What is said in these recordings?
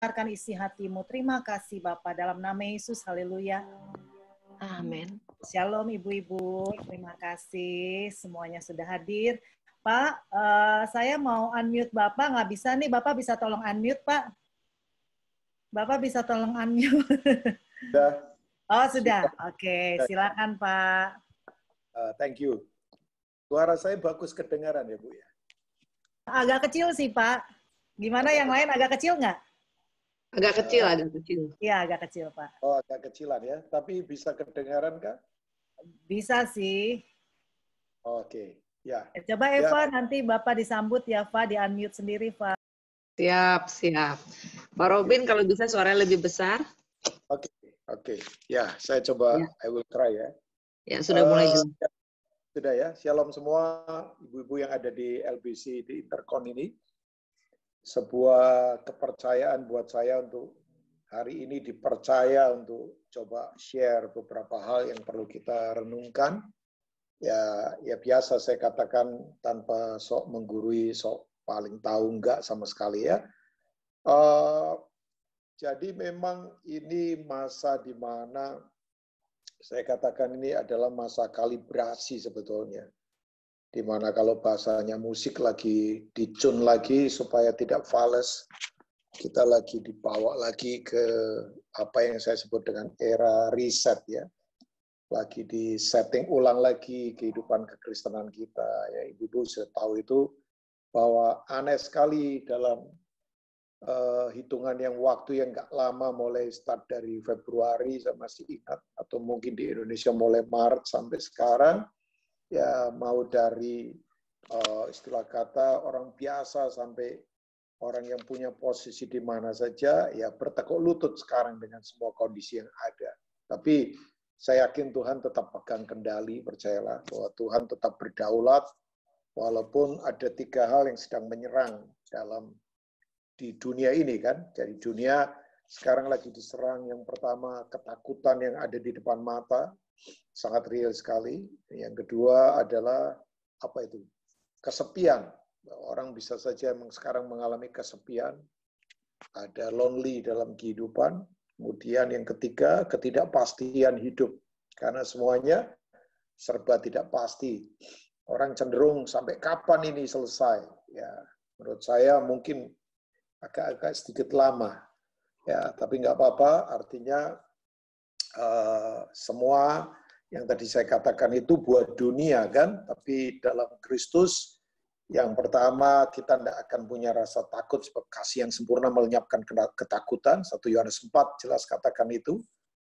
mendengarkan isi hatimu. Terima kasih Bapak, dalam nama Yesus, haleluya. Amin. Shalom ibu-ibu, terima kasih semuanya sudah hadir. Pak, saya mau unmute Bapak, nggak bisa nih, Bapak bisa tolong unmute Pak? Bapak bisa tolong unmute? Sudah. Oh sudah, oke, silakan Pak. Thank you. Suara saya bagus kedengaran ya Bu ya? Agak kecil sih Pak. Gimana yang lain agak kecil nggak? Agak kecil, agak kecil. Iya agak kecil Pak. Oh agak kecilan ya, tapi bisa kedengaran kah? Bisa sih. Oke, ya. Coba Eva, nanti Bapak disambut ya, Pak, di-unmute sendiri, Pak. Siap, siap. Pak Robin, kalau bisa suaranya lebih besar. Oke. Ya, saya coba, ya. I will try ya. Ya, sudah mulai jelas. Sudah ya, shalom semua ibu-ibu yang ada di LBC, di Intercon ini. Sebuah kepercayaan buat saya untuk hari ini dipercaya untuk coba share beberapa hal yang perlu kita renungkan. Ya biasa saya katakan tanpa sok menggurui, sok paling tahu enggak sama sekali ya. Jadi memang ini masa di mana saya katakan ini adalah masa kalibrasi sebetulnya. Di mana kalau bahasanya musik lagi dicun lagi supaya tidak fals, kita lagi dibawa lagi ke apa yang saya sebut dengan era reset ya. Lagi di setting ulang lagi kehidupan kekristenan kita. Ya, ibu-ibu sudah tahu itu bahwa aneh sekali dalam hitungan yang waktu yang nggak lama mulai start dari Februari, saya masih ingat, atau mungkin di Indonesia mulai Maret sampai sekarang, ya mau dari istilah kata orang biasa sampai orang yang punya posisi di mana saja, ya bertekuk lutut sekarang dengan semua kondisi yang ada. Tapi saya yakin Tuhan tetap pegang kendali, percayalah bahwa Tuhan tetap berdaulat, walaupun ada 3 hal yang sedang menyerang di dunia ini kan. Jadi dunia sekarang lagi diserang, yang pertama ketakutan yang ada di depan mata, sangat real sekali. Yang kedua adalah apa itu? Kesepian. Orang bisa saja sekarang mengalami kesepian, ada lonely dalam kehidupan. Kemudian yang ketiga, ketidakpastian hidup. Karena semuanya serba tidak pasti. Orang cenderung sampai kapan ini selesai? Ya, menurut saya mungkin agak sedikit lama. Ya, tapi nggak apa-apa, artinya semua yang tadi saya katakan itu buat dunia kan, tapi dalam Kristus yang pertama kita tidak akan punya rasa takut sebab kasih yang sempurna melenyapkan ketakutan. 1 Yohanes 4 jelas katakan itu.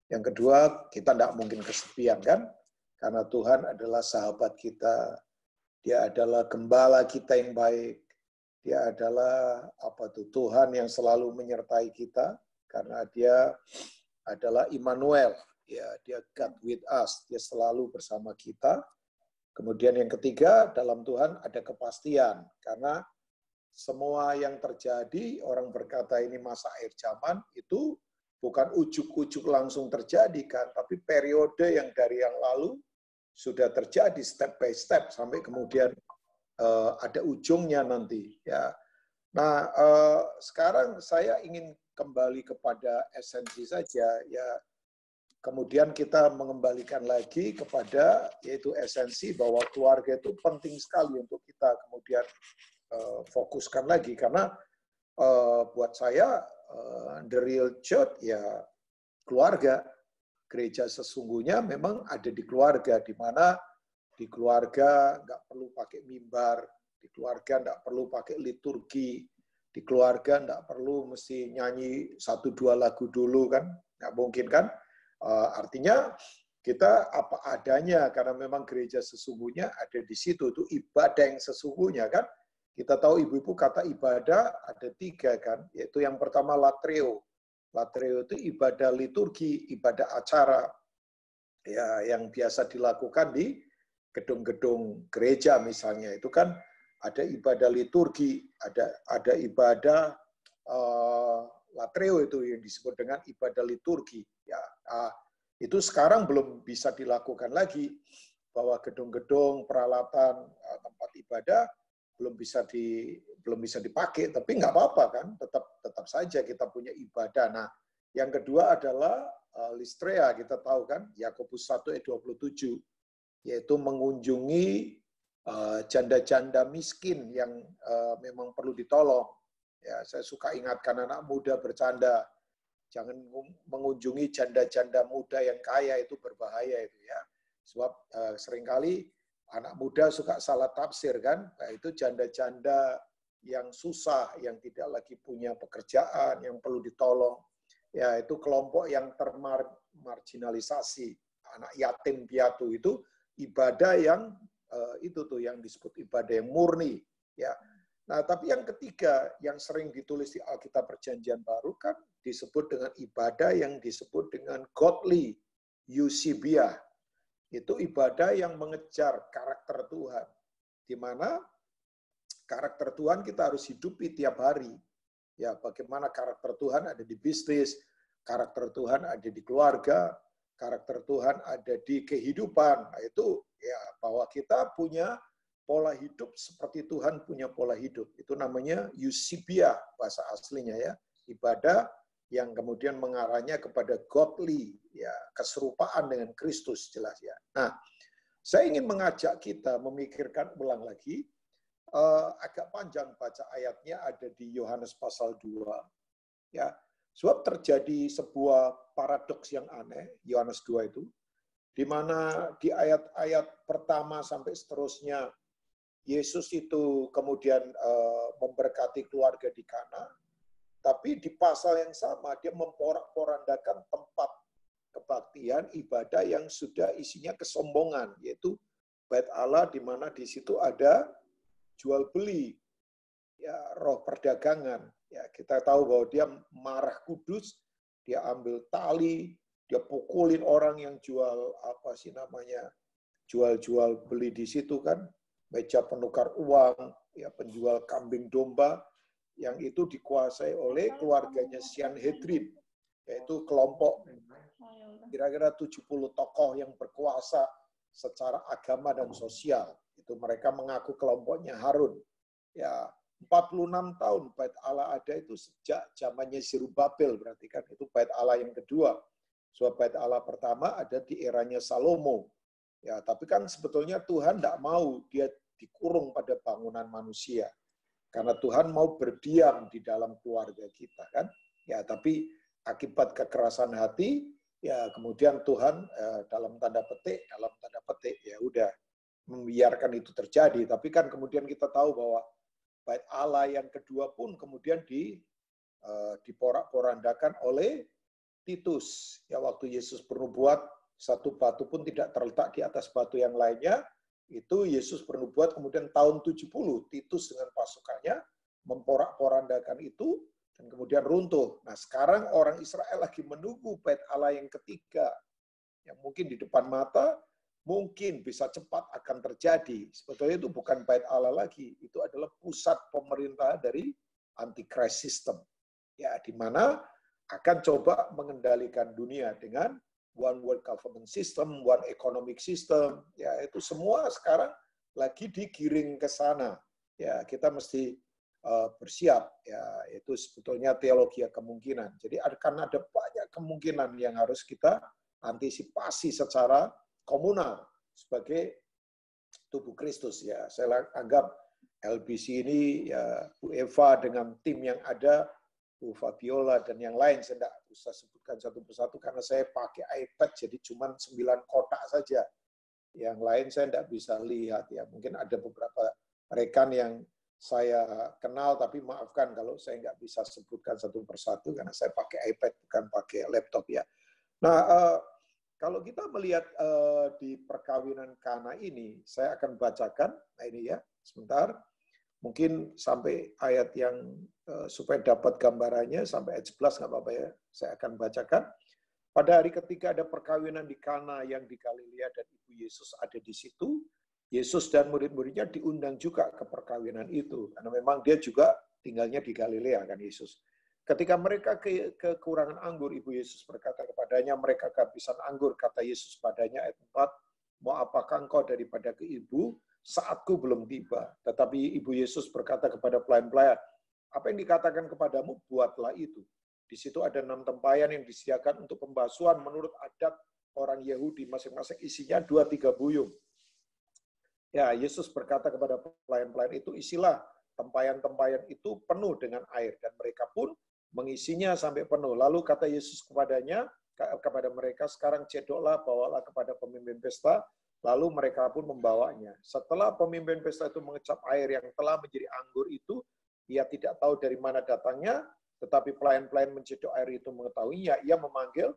Yang kedua, kita tidak mungkin kesepian kan, karena Tuhan adalah sahabat kita. Dia adalah gembala kita yang baik. Dia adalah Tuhan yang selalu menyertai kita, karena Dia adalah Immanuel. Ya, Dia God with us. Dia selalu bersama kita. Kemudian yang ketiga, dalam Tuhan ada kepastian. Karena semua yang terjadi, orang berkata ini masa akhir zaman, itu bukan ujuk-ujuk langsung terjadi kan, tapi periode yang dari yang lalu sudah terjadi step by step, sampai kemudian ada ujungnya nanti. Ya. Nah, sekarang saya ingin kembali kepada esensi saja, ya. Kemudian kita mengembalikan lagi kepada yaitu esensi bahwa keluarga itu penting sekali untuk kita kemudian fokuskan lagi, karena buat saya the real church ya keluarga. Gereja sesungguhnya memang ada di keluarga, di mana di keluarga nggak perlu pakai mimbar, di keluarga nggak perlu pakai liturgi, di keluarga nggak perlu mesti nyanyi 1-2 lagu dulu kan, nggak mungkin kan. Artinya kita apa adanya, karena memang gereja sesungguhnya ada di situ, itu ibadah yang sesungguhnya kan. Kita tahu ibu-ibu kata ibadah ada 3 kan, yaitu yang pertama latreo. Latreo itu ibadah liturgi, ibadah acara ya yang biasa dilakukan di gedung-gedung gereja misalnya, itu kan ada ibadah liturgi, ada ibadah latreo itu yang disebut dengan ibadah liturgi. Ya, itu sekarang belum bisa dilakukan lagi, bahwa gedung-gedung peralatan tempat ibadah belum bisa belum bisa dipakai, tapi nggak apa-apa kan, tetap saja kita punya ibadah. Nah, yang kedua adalah Listrea, kita tahu kan, Yakobus 1 ayat 27, yaitu mengunjungi janda-janda miskin yang memang perlu ditolong. Ya, saya suka ingatkan anak muda bercanda, jangan mengunjungi janda-janda muda yang kaya, itu berbahaya itu ya. Sebab seringkali anak muda suka salah tafsir kan, itu janda-janda yang susah, yang tidak lagi punya pekerjaan, yang perlu ditolong. Ya, itu kelompok yang termarginalisasi, anak yatim piatu itu ibadah yang itu tuh yang disebut ibadah yang murni. Ya, nah tapi yang ketiga yang sering ditulis di Alkitab Perjanjian Baru kan disebut dengan ibadah yang disebut dengan godly eusebia. Itu ibadah yang mengejar karakter Tuhan, di mana karakter Tuhan kita harus hidupi tiap hari. Ya, bagaimana karakter Tuhan ada di bisnis, karakter Tuhan ada di keluarga, karakter Tuhan ada di kehidupan. Nah, itu ya bahwa kita punya pola hidup seperti Tuhan punya pola hidup. Itu namanya eusebia bahasa aslinya ya. Ibadah yang kemudian mengarahnya kepada godly, ya keserupaan dengan Kristus jelas ya. Nah, saya ingin mengajak kita memikirkan ulang lagi, agak panjang baca ayatnya ada di Yohanes pasal 2. Ya, sebab terjadi sebuah paradoks yang aneh, Yohanes 2 itu, di mana di ayat-ayat pertama sampai seterusnya, Yesus itu kemudian memberkati keluarga di Kana, tapi di pasal yang sama dia memporak-porandakan tempat kebaktian ibadah yang sudah isinya kesombongan, yaitu Bait Allah di mana di situ ada jual beli, ya roh perdagangan. Ya, kita tahu bahwa dia marah kudus, dia ambil tali, dia pukulin orang yang jual apa sih namanya, jual-jual beli di situ kan, meja penukar uang, ya penjual kambing domba, yang itu dikuasai oleh keluarganya Sanhedrin, yaitu kelompok kira-kira 70 tokoh yang berkuasa secara agama dan sosial. Itu mereka mengaku kelompoknya Harun. Ya, 46 tahun Bait Allah ada itu sejak zamannya Zerubabel, berarti kan itu Bait Allah yang kedua. Sebab Bait Allah pertama ada di eranya Salomo. Ya, tapi kan sebetulnya Tuhan tidak mau dia dikurung pada bangunan manusia. Karena Tuhan mau berdiam di dalam keluarga kita kan. Ya, tapi akibat kekerasan hati, ya kemudian Tuhan dalam tanda petik ya udah membiarkan itu terjadi. Tapi kan kemudian kita tahu bahwa Bait Allah yang kedua pun kemudian diporak-porandakan oleh Titus. Ya, waktu Yesus bernubuat, satu batu pun tidak terletak di atas batu yang lainnya. Itu Yesus bernubuat kemudian tahun 70, Titus dengan pasukannya memporak-porandakan itu dan kemudian runtuh. Nah, sekarang orang Israel lagi menunggu Bait Allah yang ketiga, yang mungkin di depan mata, mungkin bisa cepat akan terjadi. Sebetulnya itu bukan Bait Allah lagi, itu adalah pusat pemerintahan dari Antichrist system. Ya, di mana akan coba mengendalikan dunia dengan one world government system, one economic system, ya itu semua sekarang lagi digiring ke sana. Ya, kita mesti bersiap, ya itu sebetulnya teologi kemungkinan. Jadi akan ada banyak kemungkinan yang harus kita antisipasi secara komunal sebagai tubuh Kristus. Ya, saya anggap LBC ini ya Bu Eva dengan tim yang ada, Bu Fabiola dan yang lain, saya tidak usah sebutkan satu persatu karena saya pakai iPad jadi cuma 9 kotak saja. Yang lain saya tidak bisa lihat ya. Mungkin ada beberapa rekan yang saya kenal tapi maafkan kalau saya nggak bisa sebutkan satu persatu karena saya pakai iPad bukan pakai laptop ya. Nah, kalau kita melihat di perkawinan Kana ini, saya akan bacakan. Nah ini ya, sebentar. Mungkin sampai ayat yang supaya dapat gambarannya sampai ayat 11 nggak apa-apa ya. Saya akan bacakan. Pada hari ketiga ada perkawinan di Kana yang di Galilea dan Ibu Yesus ada di situ. Yesus dan murid-muridnya diundang juga ke perkawinan itu karena memang dia juga tinggalnya di Galilea kan Yesus. Ketika mereka kekurangan anggur, Ibu Yesus berkata kepadanya, mereka kehabisan anggur. Kata Yesus padanya ayat 4, mau apakah engkau daripada ke ibu saatku belum tiba. Tetapi Ibu Yesus berkata kepada pelayan-pelayan, apa yang dikatakan kepadamu, buatlah itu. Di situ ada 6 tempayan yang disediakan untuk pembasuhan menurut adat orang Yahudi, masing-masing isinya 2-3 buyung. Ya, Yesus berkata kepada pelayan-pelayan itu, isilah tempayan-tempayan itu penuh dengan air, dan mereka pun mengisinya sampai penuh. Lalu kata Yesus kepada mereka, sekarang cedoklah, bawalah kepada pemimpin pesta. Lalu mereka pun membawanya. Setelah pemimpin pesta itu mengecap air yang telah menjadi anggur itu, ia tidak tahu dari mana datangnya, tetapi pelayan-pelayan mencedok air itu mengetahuinya. Ia memanggil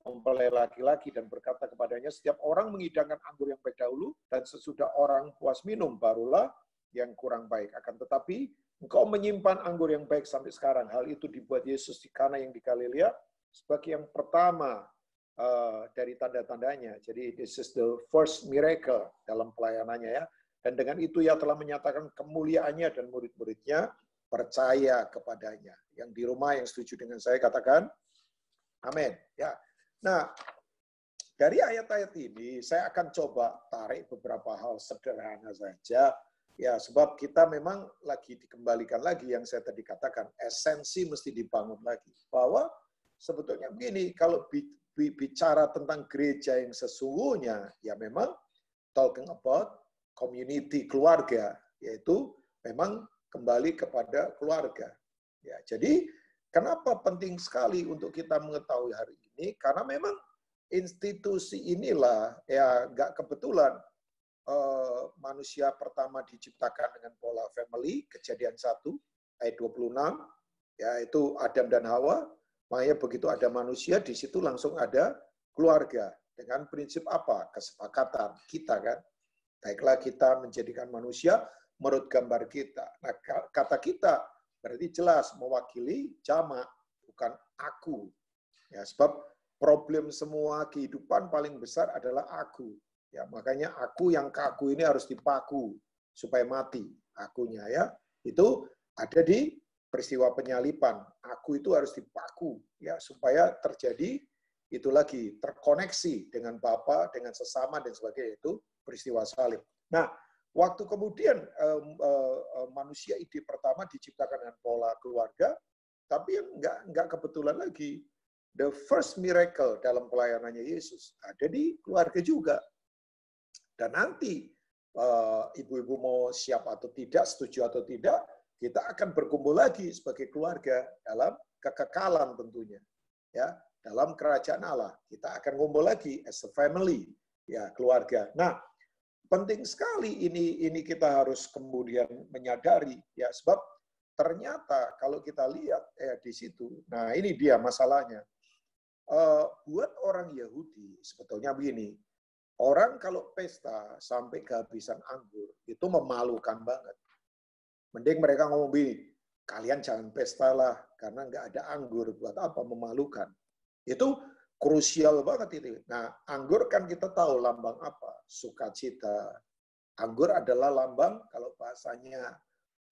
mempelai laki-laki dan berkata kepadanya, setiap orang mengidangkan anggur yang baik dahulu, dan sesudah orang puas minum, barulah yang kurang baik. Akan tetapi, engkau menyimpan anggur yang baik sampai sekarang. Hal itu dibuat Yesus di Kana yang di Galilea sebagai yang pertama dari tanda-tandanya. Jadi, this is the first miracle dalam pelayanannya ya. Dan dengan itu ia telah menyatakan kemuliaannya dan murid-muridnya percaya kepadanya. Yang di rumah yang setuju dengan saya katakan, amin. Ya. Nah, dari ayat-ayat ini saya akan coba tarik beberapa hal sederhana saja. Ya, sebab kita memang lagi dikembalikan lagi yang saya tadi katakan, esensi mesti dibangun lagi. Bahwa sebetulnya begini, kalau bicara tentang gereja yang sesungguhnya, ya memang talking about community, keluarga, yaitu memang kembali kepada keluarga. Ya, jadi kenapa penting sekali untuk kita mengetahui hari ini? Karena memang institusi inilah ya nggak kebetulan manusia pertama diciptakan dengan pola family, Kejadian 1 ayat 26, yaitu Adam dan Hawa. Makanya begitu ada manusia, di situ langsung ada keluarga. Dengan prinsip apa? Kesepakatan kita kan. Baiklah kita menjadikan manusia menurut gambar kita. Nah, kata kita berarti jelas mewakili jamak, bukan aku. Ya, sebab problem semua kehidupan paling besar adalah aku. Ya, makanya aku yang kaku ini harus dipaku supaya mati akunya ya. Itu ada di peristiwa penyalipan. Aku itu harus dipaku ya supaya terjadi itu lagi terkoneksi dengan Bapa, dengan sesama dan sebagainya, itu peristiwa salib. Nah, waktu kemudian manusia ide pertama diciptakan dengan pola keluarga, tapi yang enggak kebetulan lagi the first miracle dalam pelayanannya Yesus ada di keluarga juga. Dan nanti ibu-ibu mau siap atau tidak, setuju atau tidak, kita akan berkumpul lagi sebagai keluarga dalam kekekalan tentunya. Ya, dalam kerajaan Allah. Kita akan kumpul lagi as a family, ya, keluarga. Nah, penting sekali ini kita harus kemudian menyadari ya, sebab ternyata kalau kita lihat di situ. Nah, ini dia masalahnya. Buat orang Yahudi sebetulnya begini. Orang kalau pesta sampai kehabisan anggur itu memalukan banget. Mending mereka ngomong begini, kalian jangan pesta lah, karena nggak ada anggur, buat apa memalukan. Itu krusial banget itu. Nah, anggur kan kita tahu lambang apa? Sukacita. Anggur adalah lambang, kalau bahasanya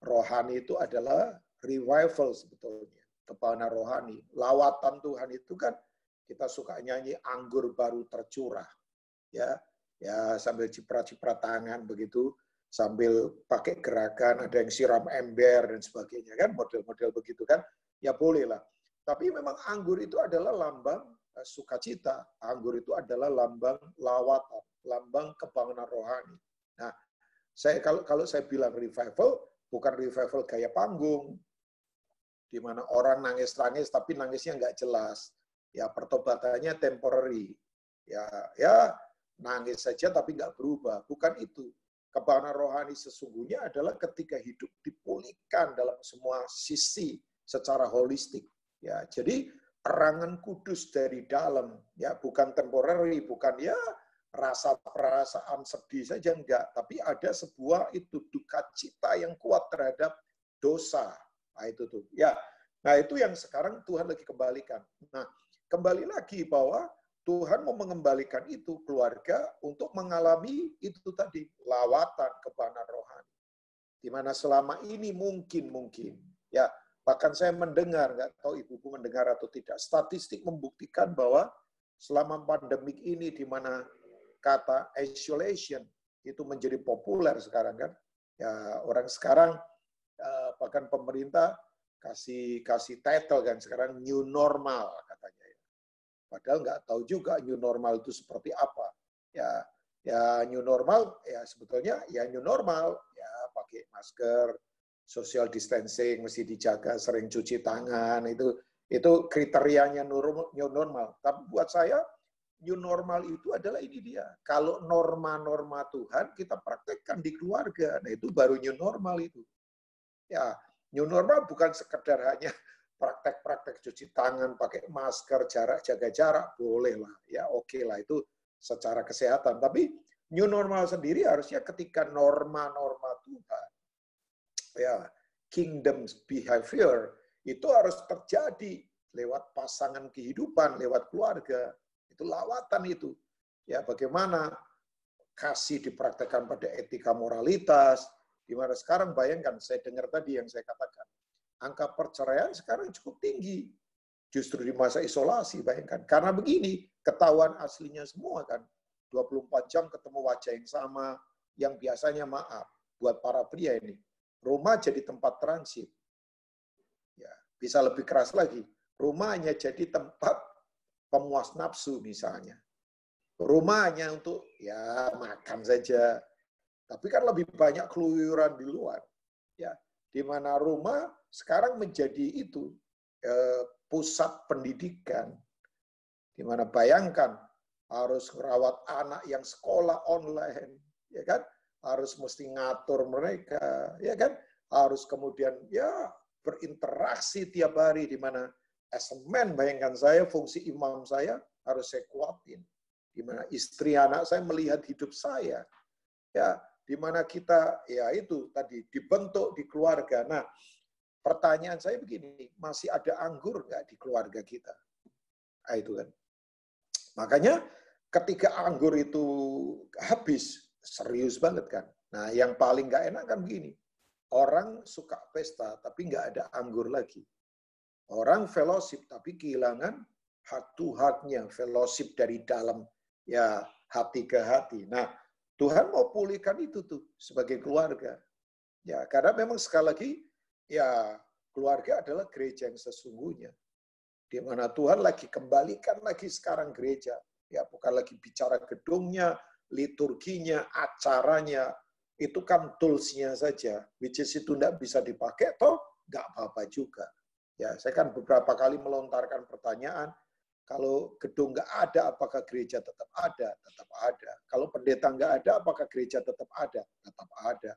rohani itu adalah revival sebetulnya. Kebangkitan rohani. Lawatan Tuhan itu kan kita suka nyanyi anggur baru tercurah. Ya sambil ciprat-ciprat tangan begitu. Sambil pakai gerakan, ada yang siram ember dan sebagainya kan, model-model begitu kan, ya boleh lah. Tapi memang anggur itu adalah lambang sukacita, anggur itu adalah lambang lawatan, lambang kebangkitan rohani. Nah, kalau saya bilang revival, bukan revival gaya panggung, di mana orang nangis-nangis tapi nangisnya nggak jelas, ya pertobatannya temporary, ya nangis saja tapi nggak berubah, bukan itu. Kebangkitan rohani sesungguhnya adalah ketika hidup dipulihkan dalam semua sisi secara holistik. Ya, jadi erangan kudus dari dalam, ya bukan temporary, bukan ya rasa perasaan sedih saja enggak, tapi ada sebuah itu duka cita yang kuat terhadap dosa. Nah, itu tuh. Ya. Nah, itu yang sekarang Tuhan lagi kembalikan. Nah, kembali lagi bahwa Tuhan mau mengembalikan itu keluarga untuk mengalami itu tadi, lawatan kebangkitan rohani. Di mana selama ini mungkin ya, bahkan saya mendengar, nggak tahu ibu-ibu mendengar atau tidak, statistik membuktikan bahwa selama pandemik ini di mana kata isolation itu menjadi populer sekarang kan. Ya, orang sekarang bahkan pemerintah kasih title kan sekarang new normal katanya ya. Padahal nggak tahu juga new normal itu seperti apa. Ya new normal ya sebetulnya ya new normal ya pakai masker, social distancing mesti dijaga, sering cuci tangan, itu kriterianya new normal. Tapi buat saya new normal itu adalah ini dia. Kalau norma-norma Tuhan kita praktekkan di keluarga, nah itu baru new normal itu. Ya, new normal bukan sekedar hanya praktek-praktek cuci tangan, pakai masker, jaga jarak, boleh lah, ya oke lah itu secara kesehatan. Tapi new normal sendiri harusnya ketika norma-norma Tuhan, ya kingdom behavior itu harus terjadi lewat pasangan kehidupan, lewat keluarga. Itu lawatan itu. Ya bagaimana kasih dipraktekkan pada etika moralitas, di mana sekarang bayangkan, saya dengar tadi yang saya katakan, angka perceraian sekarang cukup tinggi. Justru di masa isolasi, bayangkan. Karena begini, ketahuan aslinya semua kan. 24 jam ketemu wajah yang sama, yang biasanya maaf, buat para pria ini. Rumah jadi tempat transit. Ya, bisa lebih keras lagi. Rumahnya jadi tempat pemuas nafsu misalnya. Rumahnya untuk ya makan saja. Tapi kan lebih banyak keluyuran di luar. Ya, di mana rumah sekarang menjadi itu pusat pendidikan. Di mana bayangkan harus merawat anak yang sekolah online, ya kan? Harus mesti ngatur mereka, ya kan? Harus kemudian ya berinteraksi tiap hari di mana as a man, bayangkan saya fungsi imam saya harus saya kuatin. Di mana istri anak saya melihat hidup saya. Ya, di mana kita ya itu tadi dibentuk di keluarga. Nah, pertanyaan saya begini, masih ada anggur nggak di keluarga kita? Nah, itu kan. Makanya ketika anggur itu habis, serius banget kan. Nah, yang paling nggak enak kan begini, orang suka pesta tapi nggak ada anggur lagi. Orang fellowship tapi kehilangan heart to heart-nya, fellowship dari dalam ya hati ke hati. Nah, Tuhan mau pulihkan itu tuh sebagai keluarga. Ya, karena memang sekali lagi ya keluarga adalah gereja yang sesungguhnya. Di mana Tuhan lagi kembalikan lagi sekarang gereja. Ya, bukan lagi bicara gedungnya, liturginya, acaranya. Itu kan tools-nya saja. Which is itu tidak bisa dipakai, toh nggak apa-apa juga. Ya, saya kan beberapa kali melontarkan pertanyaan, kalau gedung nggak ada, apakah gereja tetap ada? Tetap ada. Kalau pendeta nggak ada, apakah gereja tetap ada? Tetap ada.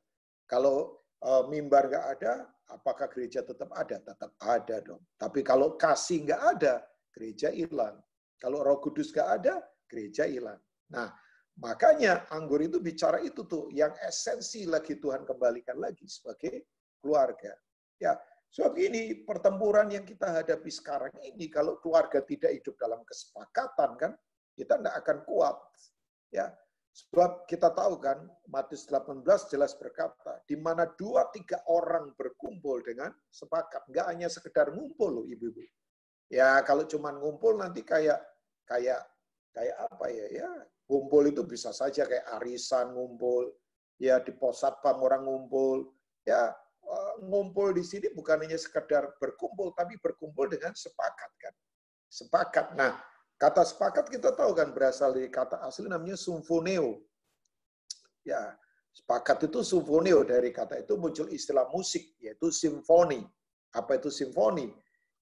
Kalau mimbar nggak ada, apakah gereja tetap ada? Tetap ada dong. Tapi kalau kasih nggak ada, gereja hilang. Kalau Roh Kudus nggak ada, gereja hilang. Nah, makanya anggur itu bicara itu tuh, yang esensi lagi Tuhan kembalikan lagi sebagai keluarga. Ya, sebab ini pertempuran yang kita hadapi sekarang ini, kalau keluarga tidak hidup dalam kesepakatan kan, kita tidak akan kuat. Ya, sebab kita tahu kan, Matius 18 jelas berkata, di mana 2-3 orang berkumpul dengan sepakat, nggak hanya sekedar ngumpul loh ibu-ibu. Ya kalau cuma ngumpul nanti kayak apa ya? Ngumpul itu bisa saja kayak arisan ngumpul, ya di pos satpam orang ngumpul, ya ngumpul di sini bukan hanya sekedar berkumpul, tapi berkumpul dengan sepakat kan. Sepakat. Nah, kata sepakat kita tahu kan berasal dari kata asli namanya symphoneo. Ya, sepakat itu symphoneo, dari kata itu muncul istilah musik yaitu simfoni. Apa itu simfoni?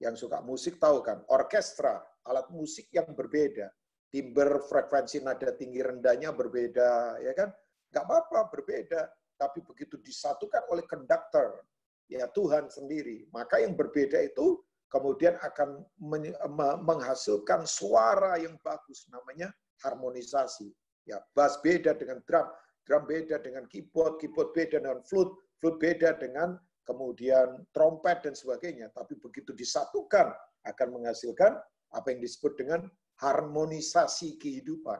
Yang suka musik tahu kan, orkestra, alat musik yang berbeda. Timbre, frekuensi nada tinggi rendahnya berbeda, ya kan? Nggak apa-apa, berbeda. Tapi begitu disatukan oleh konduktor, ya Tuhan sendiri, maka yang berbeda itu kemudian akan menghasilkan suara yang bagus, namanya harmonisasi. Ya, bass beda dengan drum, drum beda dengan keyboard, keyboard beda dengan flute, flute beda dengan kemudian trompet dan sebagainya. Tapi begitu disatukan akan menghasilkan apa yang disebut dengan harmonisasi kehidupan.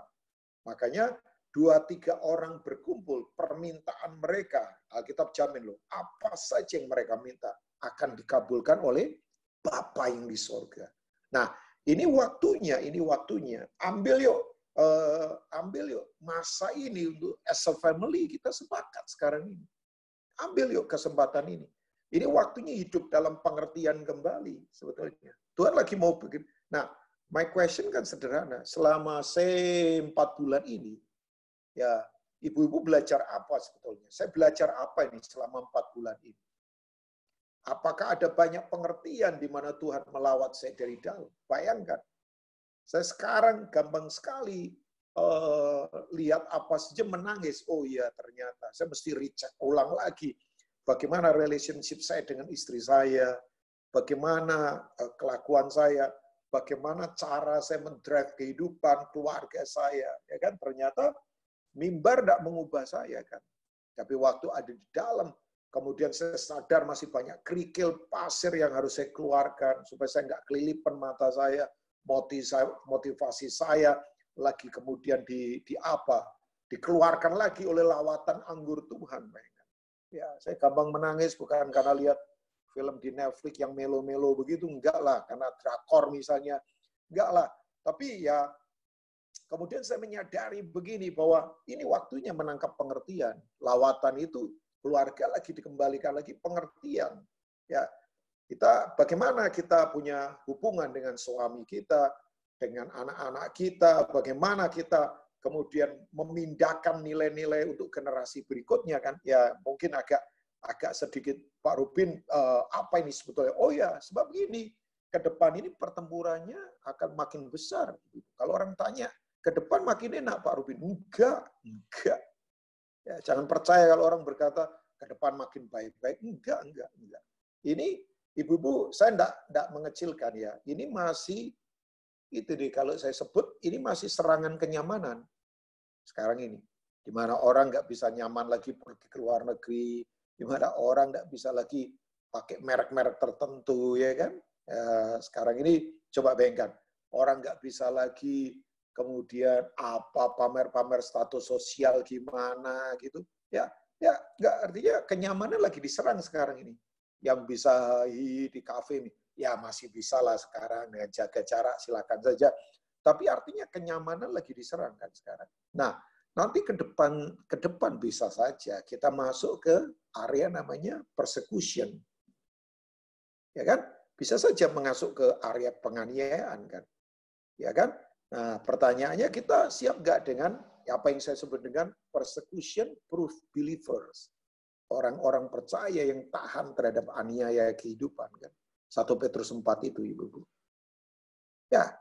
Makanya 2-3 orang berkumpul, permintaan mereka, Alkitab jamin loh, apa saja yang mereka minta akan dikabulkan oleh Bapa yang di sorga. Nah, ini waktunya. Ambil yuk ambil yuk masa ini untuk as a family, kita sepakat sekarang ini. Ambil yuk kesempatan ini. Ini waktunya hidup dalam pengertian kembali sebetulnya. Tuhan lagi mau bikin. Nah, my question kan sederhana. Selama 4 bulan ini, ya ibu-ibu belajar apa sebetulnya? Saya belajar apa ini selama 4 bulan ini? Apakah ada banyak pengertian di mana Tuhan melawat saya dari dalam? Bayangkan, saya sekarang gampang sekali lihat apa saja menangis. Oh iya, ternyata saya mesti recheck ulang lagi. Bagaimana relationship saya dengan istri saya, bagaimana kelakuan saya, bagaimana cara saya mendrive kehidupan keluarga saya. Ya kan, ternyata mimbar tidak mengubah saya kan. Tapi waktu ada di dalam, kemudian saya sadar masih banyak kerikil pasir yang harus saya keluarkan supaya saya nggak kelilipan mata saya, motivasi saya lagi kemudian dikeluarkan lagi oleh lawatan anggur Tuhan. Ya, saya gampang menangis bukan karena lihat film di Netflix yang melo-melo begitu, enggak lah, karena drakor misalnya, enggak lah. Tapi ya kemudian saya menyadari begini bahwa ini waktunya menangkap pengertian. Lawatan itu keluarga lagi dikembalikan lagi pengertian. Ya, bagaimana kita punya hubungan dengan suami kita, dengan anak-anak kita, bagaimana kita kemudian memindahkan nilai-nilai untuk generasi berikutnya kan. Ya mungkin agak sedikit Pak Rubin, apa ini sebetulnya? Oh ya, sebab gini, ke depan ini pertempurannya akan makin besar. Kalau orang tanya, ke depan makin enak Pak Rubin? Enggak. Ya, jangan percaya kalau orang berkata, ke depan makin baik-baik. Enggak. Ini, ibu-ibu, saya enggak mengecilkan ya. Ini masih, itu deh, kalau saya sebut, ini masih serangan kenyamanan. Sekarang ini, di mana orang nggak bisa nyaman lagi pergi ke luar negeri, di mana orang nggak bisa lagi pakai merek-merek tertentu, ya kan? Sekarang ini coba bayangkan, orang nggak bisa lagi kemudian pamer-pamer status sosial gimana gitu, ya nggak, artinya kenyamanan lagi diserang sekarang ini. Yang bisa di kafe nih, ya masih bisa lah sekarang dengan jaga jarak, silakan saja. Tapi artinya kenyamanan lagi diserang kan sekarang. Nah, nanti ke depan bisa saja kita masuk ke area namanya persecution. Ya kan? Bisa saja masuk ke area penganiayaan kan. Ya kan? Nah, pertanyaannya kita siap nggak dengan apa yang saya sebut dengan persecution proof believers. Orang-orang percaya yang tahan terhadap aniaya kehidupan kan. 1 Petrus 4 itu, Ibu-ibu. Ya,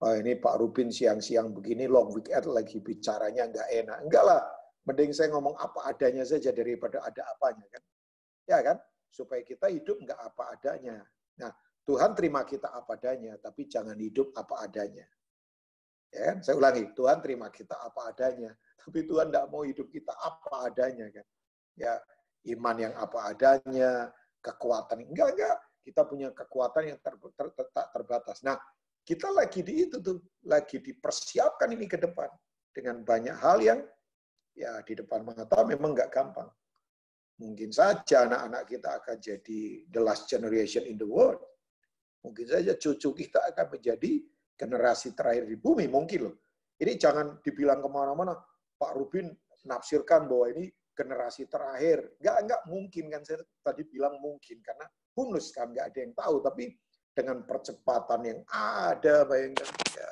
oh, ini Pak Rubin siang-siang begini, long weekend lagi bicaranya nggak enak. Enggak lah, mending saya ngomong apa adanya saja daripada ada apanya kan. Ya kan, supaya kita hidup nggak apa adanya. Nah, Tuhan terima kita apa adanya, tapi jangan hidup apa adanya. Ya kan, saya ulangi, Tuhan terima kita apa adanya, tapi Tuhan nggak mau hidup kita apa adanya kan. Ya, iman yang apa adanya, kekuatan enggak. Kita punya kekuatan yang terbatas. Nah, kita lagi di itu tuh, lagi dipersiapkan ini ke depan dengan banyak hal yang ya di depan mata memang nggak gampang. Mungkin saja anak-anak kita akan jadi the last generation in the world. Mungkin saja cucu kita akan menjadi generasi terakhir di bumi, mungkin loh. Ini jangan dibilang kemana-mana, Pak Rubin nafsirkan bahwa ini generasi terakhir. Nggak mungkin kan, saya tadi bilang mungkin, karena bonus kan, nggak ada yang tahu, tapi dengan percepatan yang ada, bayangkan, ya,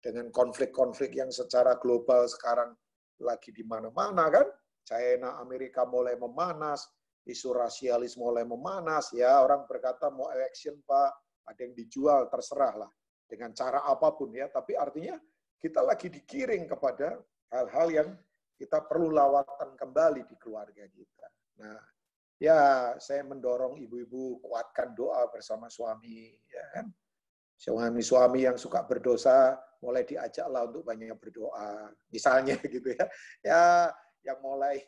dengan konflik-konflik yang secara global sekarang lagi di mana-mana kan, China, Amerika mulai memanas, isu rasialis mulai memanas, ya orang berkata mau election Pak, ada yang dijual, terserah lah, dengan cara apapun ya, tapi artinya kita lagi digiring kepada hal-hal yang kita perlu lawatan kembali di keluarga kita. Nah, ya, saya mendorong ibu-ibu kuatkan doa bersama suami, ya kan? Suami-suami yang suka berdosa mulai diajaklah untuk banyak berdoa, misalnya gitu ya. Ya, yang mulai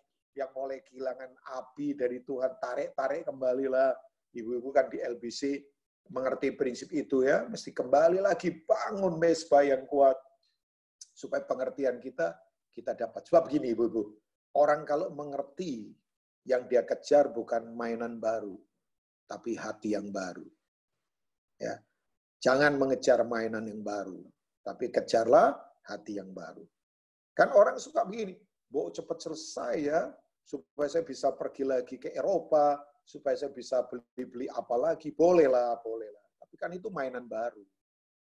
kehilangan api dari Tuhan, tarik kembalilah. Ibu-ibu kan di LBC mengerti prinsip itu ya, mesti kembali lagi bangun mesbah yang kuat supaya pengertian kita dapat. Sebab begini Ibu-ibu, orang kalau mengerti yang dia kejar bukan mainan baru, tapi hati yang baru. Ya. Jangan mengejar mainan yang baru, tapi kejarlah hati yang baru. Kan orang suka begini, "Bo, cepat selesai ya, supaya saya bisa pergi lagi ke Eropa, supaya saya bisa beli-beli apa lagi." Bolehlah, bolehlah. Tapi kan itu mainan baru.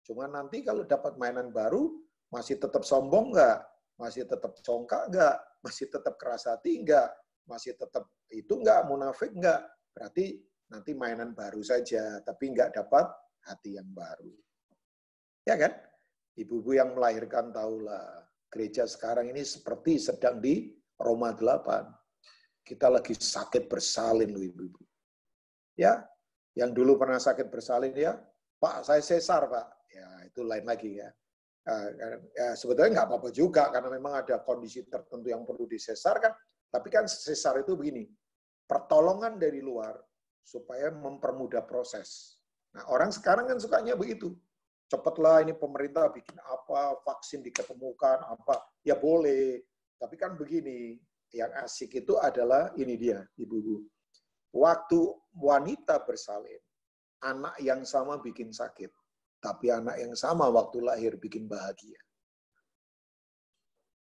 Cuma nanti kalau dapat mainan baru, masih tetap sombong nggak? Masih tetap congkak nggak? Masih tetap keras hati nggak? Masih tetap itu nggak? Munafik nggak? Berarti nanti mainan baru saja, tapi nggak dapat hati yang baru. Ya kan? Ibu-ibu yang melahirkan tahulah, gereja sekarang ini seperti sedang di Roma 8. Kita lagi sakit bersalin loh ibu-ibu. Ya, yang dulu pernah sakit bersalin ya, "Pak, saya sesar, Pak." Ya, itu lain lagi ya. Ya, sebetulnya nggak apa-apa juga, karena memang ada kondisi tertentu yang perlu disesar kan. Tapi kan sesar itu begini, pertolongan dari luar supaya mempermudah proses. Nah, orang sekarang kan sukanya begitu. Cepatlah ini pemerintah bikin apa, vaksin diketemukan, apa. Ya boleh, tapi kan begini, yang asik itu adalah ini dia, ibu-ibu. Waktu wanita bersalin, anak yang sama bikin sakit. Tapi anak yang sama waktu lahir bikin bahagia.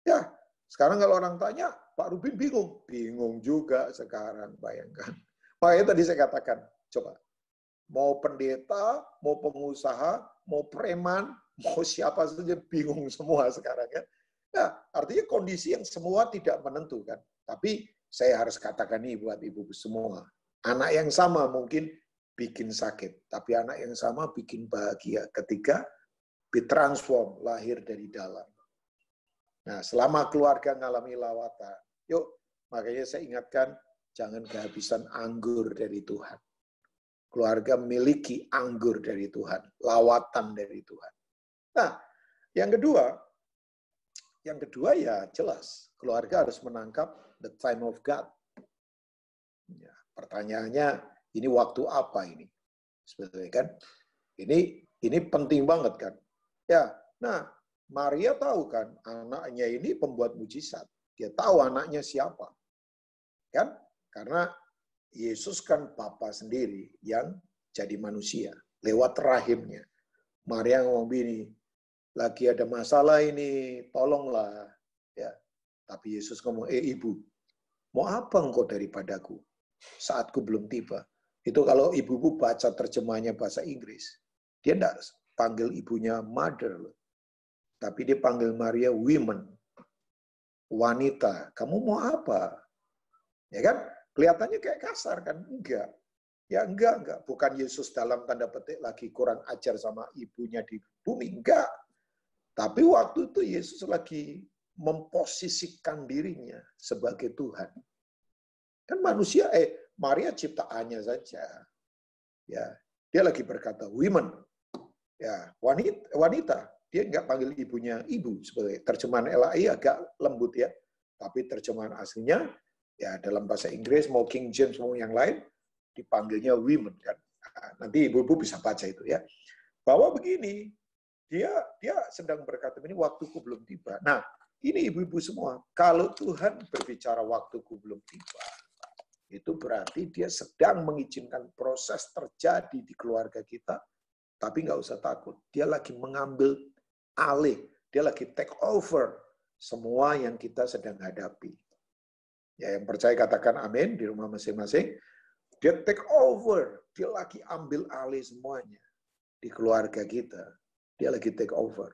Ya, sekarang kalau orang tanya, Pak Rubin bingung. Bingung juga sekarang, bayangkan. Makanya tadi saya katakan, coba. Mau pendeta, mau pengusaha, mau preman, mau siapa saja bingung semua sekarang ya. Ya, artinya kondisi yang semua tidak menentu kan. Tapi saya harus katakan nih buat ibu semua. Anak yang sama mungkin bikin sakit, tapi anak yang sama bikin bahagia ketika ditransform, lahir dari dalam. Nah, selama keluarga mengalami lawatan, yuk, makanya saya ingatkan, jangan kehabisan anggur dari Tuhan. Keluarga miliki anggur dari Tuhan, lawatan dari Tuhan. Nah, yang kedua ya jelas, keluarga harus menangkap the time of God. Ya, pertanyaannya, ini waktu apa ini? Sebetulnya kan, ini penting banget kan. Ya, nah Maria tahu kan, anaknya ini pembuat mujizat. Dia tahu anaknya siapa, kan? Karena Yesus kan Bapa sendiri yang jadi manusia lewat rahimnya. Maria ngomong begini, lagi ada masalah ini, tolonglah. Ya, tapi Yesus ngomong, ibu, mau apa engkau daripadaku? Saatku belum tiba. Itu kalau ibuku baca terjemahnya bahasa Inggris, dia tidak panggil ibunya mother, tapi dia panggil Maria women, wanita. Kamu mau apa? Ya kan? Kelihatannya kayak kasar kan? Enggak. Ya enggak. Bukan Yesus dalam tanda petik lagi kurang ajar sama ibunya di bumi. Enggak. Tapi waktu itu Yesus lagi memposisikan dirinya sebagai Tuhan. Kan manusia, Maria ciptaannya saja. Ya, dia lagi berkata women. Ya, wanita. Dia nggak panggil ibunya ibu sebagai terjemahan LAI agak lembut ya. Tapi terjemahan aslinya ya dalam bahasa Inggris mau King James mau yang lain dipanggilnya women kan. Nah, nanti ibu-ibu bisa baca itu ya. Bahwa begini, dia sedang berkata ini waktuku belum tiba. Nah, ini ibu-ibu semua, kalau Tuhan berbicara waktuku belum tiba, itu berarti dia sedang mengizinkan proses terjadi di keluarga kita, tapi nggak usah takut. Dia lagi mengambil alih, dia lagi take over semua yang kita sedang hadapi. Ya, yang percaya katakan amin di rumah masing-masing. Dia take over, dia lagi ambil alih semuanya di keluarga kita. Dia lagi take over.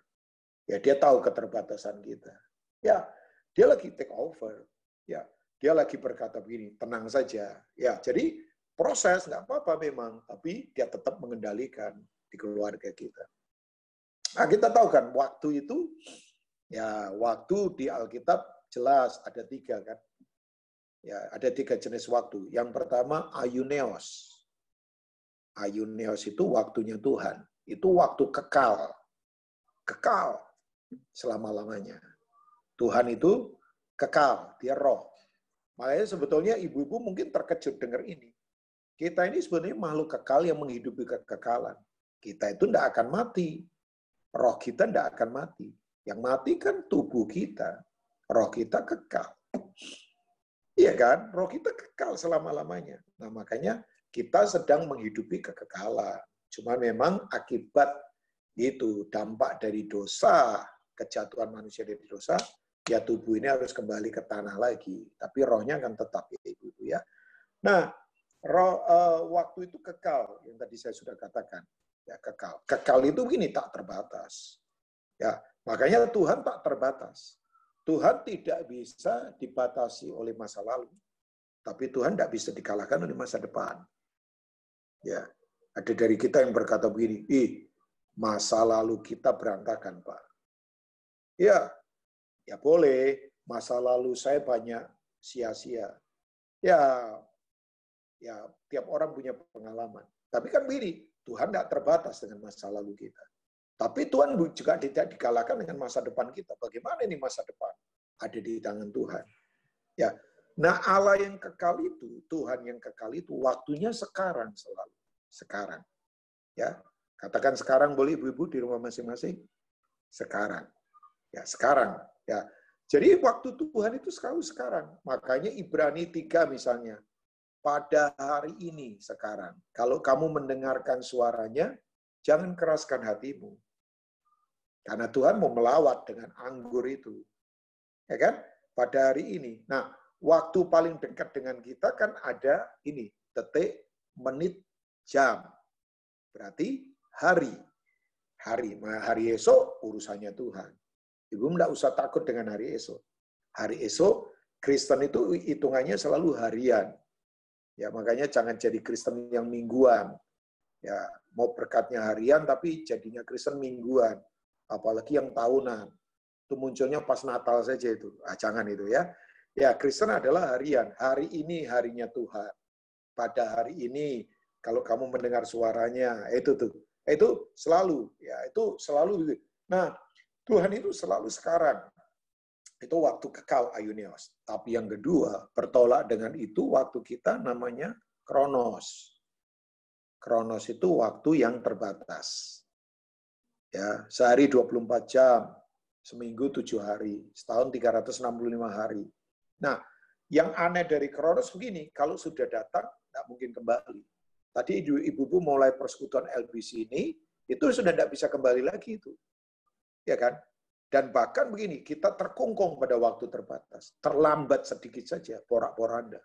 Ya, dia tahu keterbatasan kita. Ya, dia lagi take over. Ya, dia lagi berkata begini, tenang saja. Ya, jadi proses nggak apa-apa memang, tapi dia tetap mengendalikan di keluarga kita. Nah, kita tahu kan, waktu itu, ya waktu di Alkitab jelas ada 3 kan. Ya, ada 3 jenis waktu. Yang pertama, aiuneos. Aiuneos itu waktunya Tuhan. Itu waktu kekal. Kekal selama-lamanya. Tuhan itu kekal, dia roh. Makanya sebetulnya ibu-ibu mungkin terkejut dengar ini. Kita ini sebenarnya makhluk kekal yang menghidupi kekekalan. Kita itu tidak akan mati. Roh kita tidak akan mati. Yang mati kan tubuh kita. Roh kita kekal. Iya kan? Roh kita kekal selama-lamanya. Nah makanya kita sedang menghidupi kekekalan. Cuma memang akibat itu dampak dari dosa kejatuhan manusia dari dosa, ya tubuh ini harus kembali ke tanah lagi. Tapi rohnya akan tetap ya Ibu-ibu ya. Nah, waktu itu kekal yang tadi saya sudah katakan. Ya, kekal. Kekal itu begini, tak terbatas. Ya, makanya Tuhan tak terbatas. Tuhan tidak bisa dibatasi oleh masa lalu. Tapi Tuhan tidak bisa dikalahkan oleh masa depan. Ya, ada dari kita yang berkata begini, masa lalu kita berantakan, Pak. Ya, ya boleh. Masa lalu saya banyak sia-sia. Ya, tiap orang punya pengalaman. Tapi kan begini, Tuhan tidak terbatas dengan masa lalu kita. Tapi Tuhan juga tidak dikalahkan dengan masa depan kita. Bagaimana ini masa depan? Ada di tangan Tuhan. Ya, nah Allah yang kekal itu, Tuhan yang kekal itu, waktunya sekarang selalu. Sekarang. Ya, katakan sekarang boleh ibu-ibu di rumah masing-masing. Sekarang. Ya, sekarang. Ya. Jadi waktu Tuhan itu selalu sekarang. Makanya Ibrani 3 misalnya. Pada hari ini sekarang. Kalau kamu mendengarkan suaranya, jangan keraskan hatimu. Karena Tuhan mau melawat dengan anggur itu. Ya kan? Pada hari ini. Nah, waktu paling dekat dengan kita kan ada ini, detik, menit, jam. Berarti hari. Hari esok urusannya Tuhan. Ibu tidak usah takut dengan hari esok. Hari esok, Kristen itu hitungannya selalu harian. Ya, makanya jangan jadi Kristen yang mingguan. Ya, mau berkatnya harian tapi jadinya Kristen mingguan. Apalagi yang tahunan. Itu munculnya pas Natal saja itu. Jangan itu ya. Ya, Kristen adalah harian. Hari ini harinya Tuhan. Pada hari ini kalau kamu mendengar suaranya, itu tuh. Itu selalu ya, itu selalu. Nah, Tuhan itu selalu sekarang. Itu waktu kekal aionios. Tapi yang kedua, bertolak dengan itu waktu kita namanya kronos. Kronos itu waktu yang terbatas. Ya, sehari 24 jam, seminggu 7 hari, setahun 365 hari. Nah, yang aneh dari kronos begini, kalau sudah datang, tidak mungkin kembali. Tadi ibu-ibu mulai persekutuan LBC ini, itu sudah tidak bisa kembali lagi itu. Ya kan? Dan bahkan begini, kita terkungkung pada waktu terbatas. Terlambat sedikit saja, porak-poranda.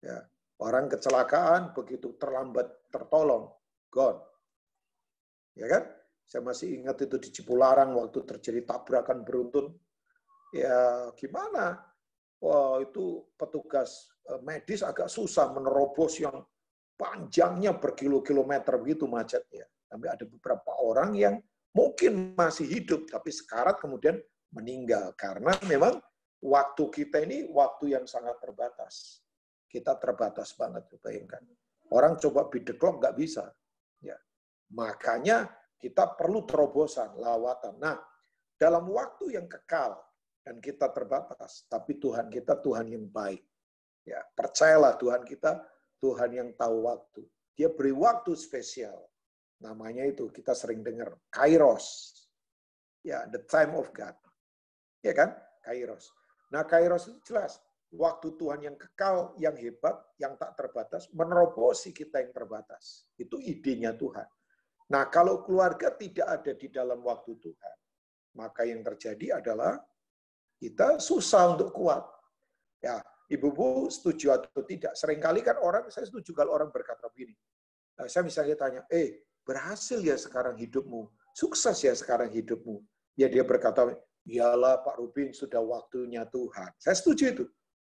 Ya, orang kecelakaan, begitu terlambat tertolong, gone. Ya kan? Saya masih ingat itu di Cipularang, waktu terjadi tabrakan beruntun. Ya, gimana? Wah, itu petugas medis agak susah menerobos yang panjangnya berkilo-kilometer begitu macetnya. Tapi ada beberapa orang yang mungkin masih hidup, tapi sekarat kemudian meninggal. Karena memang waktu kita ini waktu yang sangat terbatas. Kita terbatas banget, bayangkan. Orang coba beat the clock, nggak bisa. Ya. Makanya kita perlu terobosan, lawatan. Nah, dalam waktu yang kekal, dan kita terbatas, tapi Tuhan kita Tuhan yang baik. Ya, percayalah Tuhan kita, Tuhan yang tahu waktu. Dia beri waktu spesial. Namanya itu kita sering dengar Kairos. Ya, the time of God. Ya kan? Kairos. Nah, Kairos itu jelas waktu Tuhan yang kekal, yang hebat, yang tak terbatas, menerobosi kita yang terbatas. Itu idenya Tuhan. Nah, kalau keluarga tidak ada di dalam waktu Tuhan, maka yang terjadi adalah kita susah untuk kuat. Ya, ibu-ibu setuju atau tidak? Seringkali kan orang, saya setuju kalau orang berkata begini. Saya misalnya tanya, berhasil ya sekarang hidupmu, sukses ya sekarang hidupmu. Ya dia berkata, iyalah Pak Rubin, sudah waktunya Tuhan. Saya setuju itu.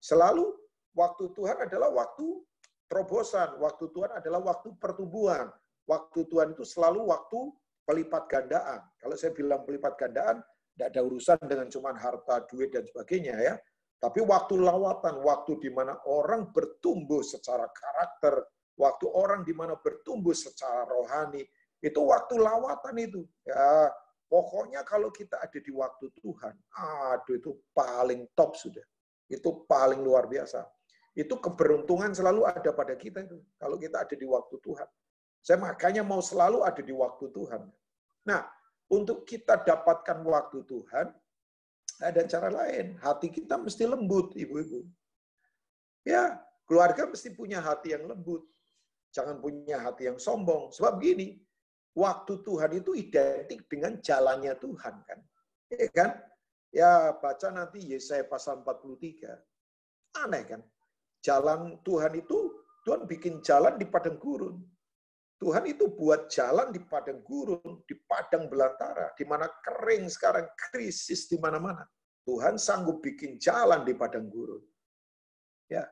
Selalu waktu Tuhan adalah waktu terobosan, waktu Tuhan adalah waktu pertumbuhan. Waktu Tuhan itu selalu waktu pelipat gandaan. Kalau saya bilang pelipat gandaan, tidak ada urusan dengan cuma harta, duit, dan sebagainya ya. Tapi waktu lawatan, waktu di mana orang bertumbuh secara karakter, waktu orang di mana bertumbuh secara rohani, itu waktu lawatan itu. Ya, pokoknya kalau kita ada di waktu Tuhan, aduh itu paling top sudah. Itu paling luar biasa. Itu keberuntungan selalu ada pada kita itu. Kalau kita ada di waktu Tuhan. Saya makanya mau selalu ada di waktu Tuhan. Nah, untuk kita dapatkan waktu Tuhan, ada cara lain. Hati kita mesti lembut, ibu-ibu. Ya, keluarga mesti punya hati yang lembut. Jangan punya hati yang sombong. Sebab gini, waktu Tuhan itu identik dengan jalannya Tuhan kan. Ya kan? Ya baca nanti Yesaya pasal 43. Aneh kan? Jalan Tuhan itu, Tuhan bikin jalan di padang gurun. Tuhan itu buat jalan di padang gurun, di padang belantara, di mana kering sekarang, krisis di mana-mana. Tuhan sanggup bikin jalan di padang gurun. Ya,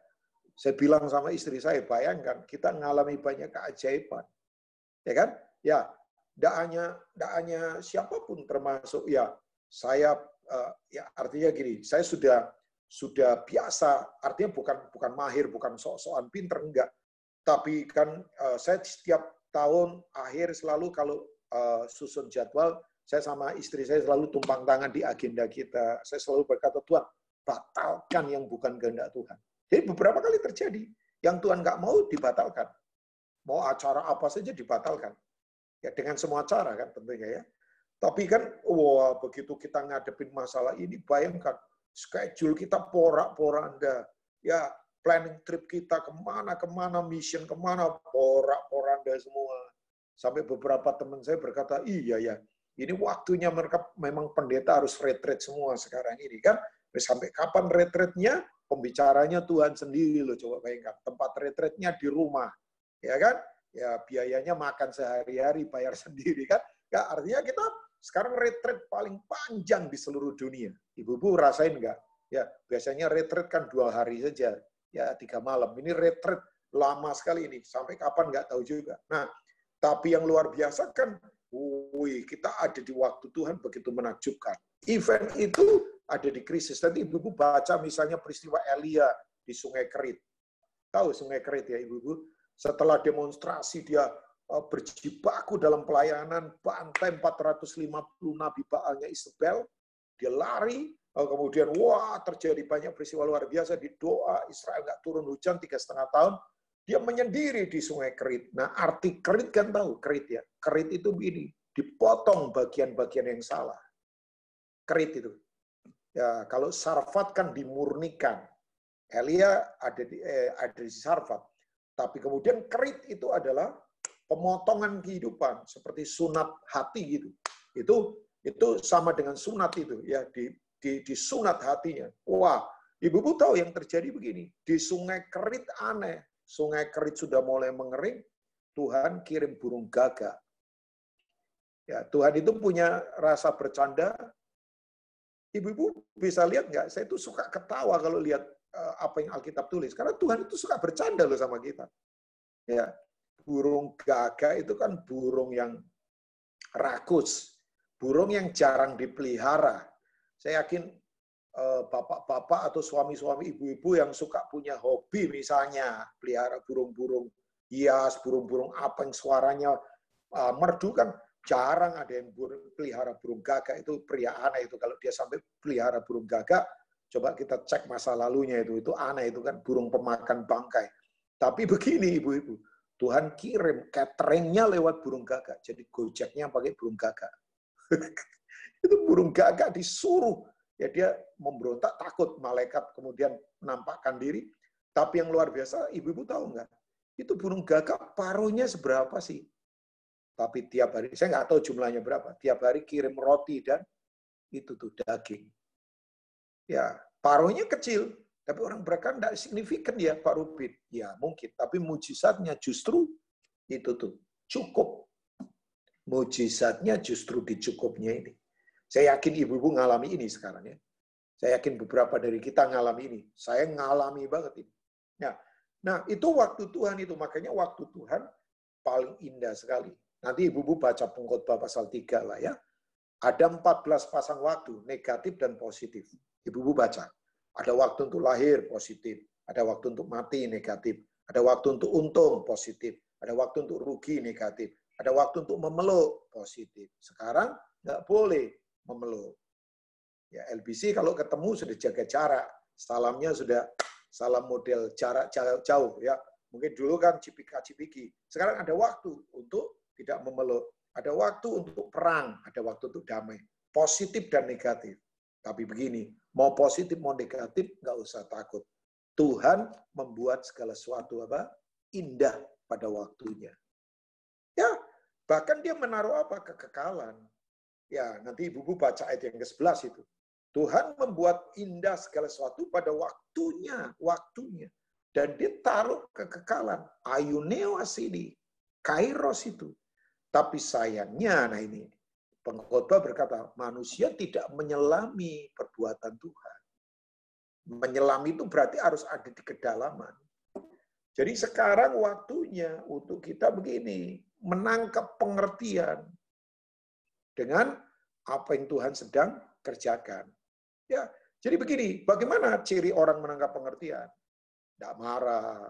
saya bilang sama istri saya, bayangkan kita mengalami banyak keajaiban. Ya kan? Ya, tidak hanya siapapun termasuk ya saya ya artinya gini, saya sudah biasa, artinya bukan mahir, bukan sok-sokan pinter, enggak. Tapi kan saya setiap tahun akhir selalu kalau susun jadwal, saya sama istri saya selalu tumpang tangan di agenda kita. Saya selalu berkata, Tuhan, batalkan yang bukan kehendak Tuhan. Jadi beberapa kali terjadi, yang Tuhan nggak mau dibatalkan. Mau acara apa saja dibatalkan. Ya dengan semua cara kan tentunya ya. Tapi kan, wah begitu kita ngadepin masalah ini, bayangkan, schedule kita porak-poranda. Ya, planning trip kita kemana, mission kemana, porak-poranda semua. Sampai beberapa teman saya berkata, iya ya, ini waktunya mereka memang pendeta harus retreat semua sekarang ini kan. Sampai kapan retreatnya? Pembicaranya Tuhan sendiri loh, coba bayangkan. Tempat retreatnya di rumah, ya kan? Ya biayanya makan sehari-hari, bayar sendiri kan? Ya artinya kita sekarang retreat paling panjang di seluruh dunia. Ibu-ibu rasain nggak? Ya biasanya retreat kan 2 hari saja, ya 3 malam. Ini retreat lama sekali ini, sampai kapan nggak tahu juga. Nah, tapi yang luar biasa kan, kita ada di waktu Tuhan begitu menakjubkan. Event itu ada di krisis. Nanti ibu-ibu baca misalnya peristiwa Elia di Sungai Kerit. Tahu Sungai Kerit ya ibu-ibu? Setelah demonstrasi dia berjibaku dalam pelayanan, bantai 450 nabi Baalnya Isabel, dia lari, kemudian wah terjadi banyak peristiwa luar biasa di doa, Israel nggak turun hujan 3,5 tahun, dia menyendiri di Sungai Kerit. Nah arti Kerit kan tahu, Kerit ya, Kerit itu begini, dipotong bagian-bagian yang salah. Kerit itu. Ya, kalau Sarfat kan dimurnikan. Elia ada di Sarfat. Tapi kemudian Kerit itu adalah pemotongan kehidupan seperti sunat hati gitu. Itu sama dengan sunat itu ya di sunat hatinya. Wah, ibu-ibu tahu yang terjadi begini. Di Sungai Kerit aneh. Sungai Kerit sudah mulai mengering, Tuhan kirim burung gagak. Ya, Tuhan itu punya rasa bercanda. Ibu-ibu bisa lihat nggak? Saya itu suka ketawa kalau lihat apa yang Alkitab tulis. Karena Tuhan itu suka bercanda loh sama kita. Ya, burung gagak itu kan burung yang rakus, burung yang jarang dipelihara. Saya yakin bapak-bapak atau suami-suami ibu-ibu yang suka punya hobi misalnya pelihara burung-burung hias, burung-burung apa yang suaranya merdu kan. Jarang ada yang pelihara burung gagak, itu pria aneh itu. Kalau dia sampai pelihara burung gagak, coba kita cek masa lalunya itu aneh itu kan, burung pemakan bangkai. Tapi begini ibu-ibu, Tuhan kirim cateringnya lewat burung gagak, jadi gojeknya pakai burung gagak. Itu burung gagak disuruh, ya dia memberontak takut, malaikat kemudian menampakkan diri. Tapi yang luar biasa, ibu-ibu tahu nggak? Itu burung gagak paruhnya seberapa sih? Tapi tiap hari, saya nggak tahu jumlahnya berapa, tiap hari kirim roti dan itu tuh daging. Ya, paruhnya kecil, tapi orang berkata tidak signifikan ya Pak Rubin. Ya mungkin, tapi mujizatnya justru itu tuh cukup. Mujizatnya justru di cukupnya ini. Saya yakin ibu-ibu ngalami ini sekarang ya. Saya yakin beberapa dari kita ngalami ini. Saya ngalami banget ini. Nah itu waktu Tuhan itu, makanya waktu Tuhan paling indah sekali. Nanti ibu-ibu baca Pengkhotbah pasal 3 lah ya. Ada 14 pasang waktu, negatif dan positif. Ibu-ibu baca. Ada waktu untuk lahir, positif. Ada waktu untuk mati, negatif. Ada waktu untuk untung, positif. Ada waktu untuk rugi, negatif. Ada waktu untuk memeluk, positif. Sekarang nggak boleh memeluk. Ya, LBC kalau ketemu sudah jaga jarak. Salamnya sudah salam model jarak jauh ya. Mungkin dulu kan cipika-cipiki. Sekarang ada waktu untuk tidak memeluk. Ada waktu untuk perang, ada waktu untuk damai. Positif dan negatif. Tapi begini, mau positif mau negatif, nggak usah takut. Tuhan membuat segala sesuatu indah pada waktunya. Ya, bahkan dia menaruh kekekalan. Ya, nanti Ibu baca ayat yang ke-11 itu. Tuhan membuat indah segala sesuatu pada waktunya. Dan dia taruh kekekalan. Aiuneo asili. Kairos itu. Tapi sayangnya, nah ini, pengkhotbah berkata, manusia tidak menyelami perbuatan Tuhan. Menyelami itu berarti harus ada di kedalaman. Jadi sekarang waktunya untuk kita begini, menangkap pengertian dengan apa yang Tuhan sedang kerjakan. Ya, jadi begini, bagaimana ciri orang menangkap pengertian? Nggak marah,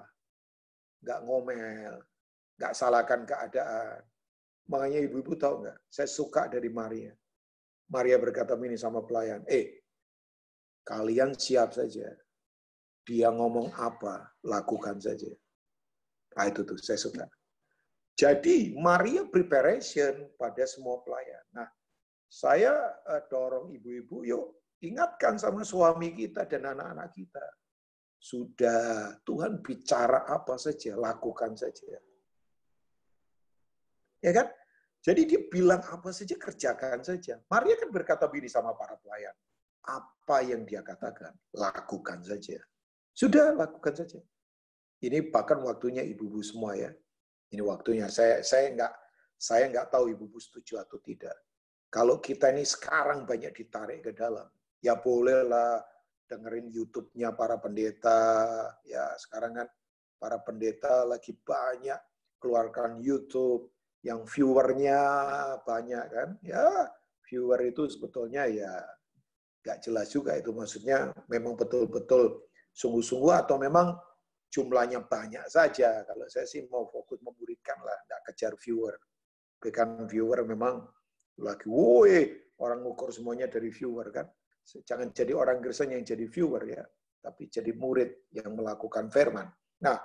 nggak ngomel, nggak salahkan keadaan. Makanya ibu-ibu tahu nggak? Saya suka dari Maria. Maria berkata ini sama pelayan, kalian siap saja. Dia ngomong apa, lakukan saja. Nah itu tuh, saya suka. Jadi Maria preparation pada semua pelayan. Nah, saya dorong ibu-ibu, yuk ingatkan sama suami kita dan anak-anak kita. Sudah, Tuhan bicara apa saja, lakukan saja. Ya kan? Jadi dia bilang apa saja, kerjakan saja. Maria kan berkata begini sama para pelayan. Apa yang dia katakan, lakukan saja. Sudah, lakukan saja. Ini bahkan waktunya ibu-ibu semua ya. Ini waktunya. Saya nggak tahu ibu-ibu setuju atau tidak. Kalau kita ini sekarang banyak ditarik ke dalam, ya bolehlah dengerin YouTube-nya para pendeta. Ya sekarang kan para pendeta lagi banyak keluarkan YouTube yang viewernya banyak kan. Ya viewer itu sebetulnya ya nggak jelas juga itu, maksudnya memang betul-betul sungguh-sungguh atau memang jumlahnya banyak saja. Kalau saya sih mau fokus memuridkan lah, nggak kejar viewer. Bukan viewer memang lagi, woi orang ngukur semuanya dari viewer kan. Jangan jadi orang Kristen yang jadi viewer ya, tapi jadi murid yang melakukan firman. Nah,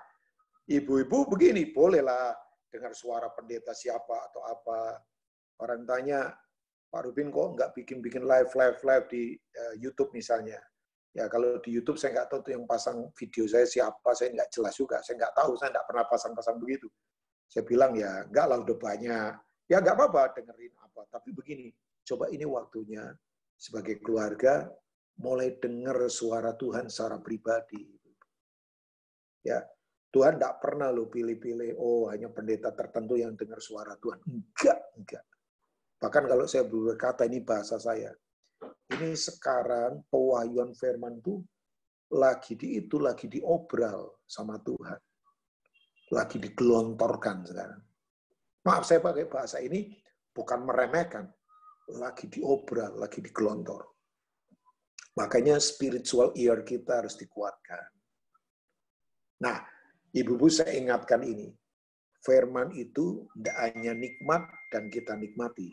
ibu-ibu begini, bolehlah dengar suara pendeta siapa atau apa. Orang tanya, Pak Rubin kok nggak bikin live di YouTube misalnya. Ya kalau di YouTube saya nggak tahu tuh yang pasang video saya siapa, saya nggak jelas juga. Saya nggak tahu, saya nggak pernah pasang-pasang begitu. Saya bilang ya nggak lah udah banyak. Ya nggak apa-apa dengerin apa. Tapi begini, coba ini waktunya sebagai keluarga mulai dengar suara Tuhan secara pribadi. Ya Tuhan nggak pernah lo pilih-pilih, oh hanya pendeta tertentu yang dengar suara Tuhan. Enggak. Bahkan kalau saya berkata ini bahasa saya, ini sekarang pewahyuan firman itu lagi diobral sama Tuhan. Lagi digelontorkan sekarang. Maaf saya pakai bahasa ini bukan meremehkan. Lagi diobral, lagi digelontor. Makanya spiritual ear kita harus dikuatkan. Nah, ibu-ibu saya ingatkan ini. Firman itu tidak hanya nikmat dan kita nikmati.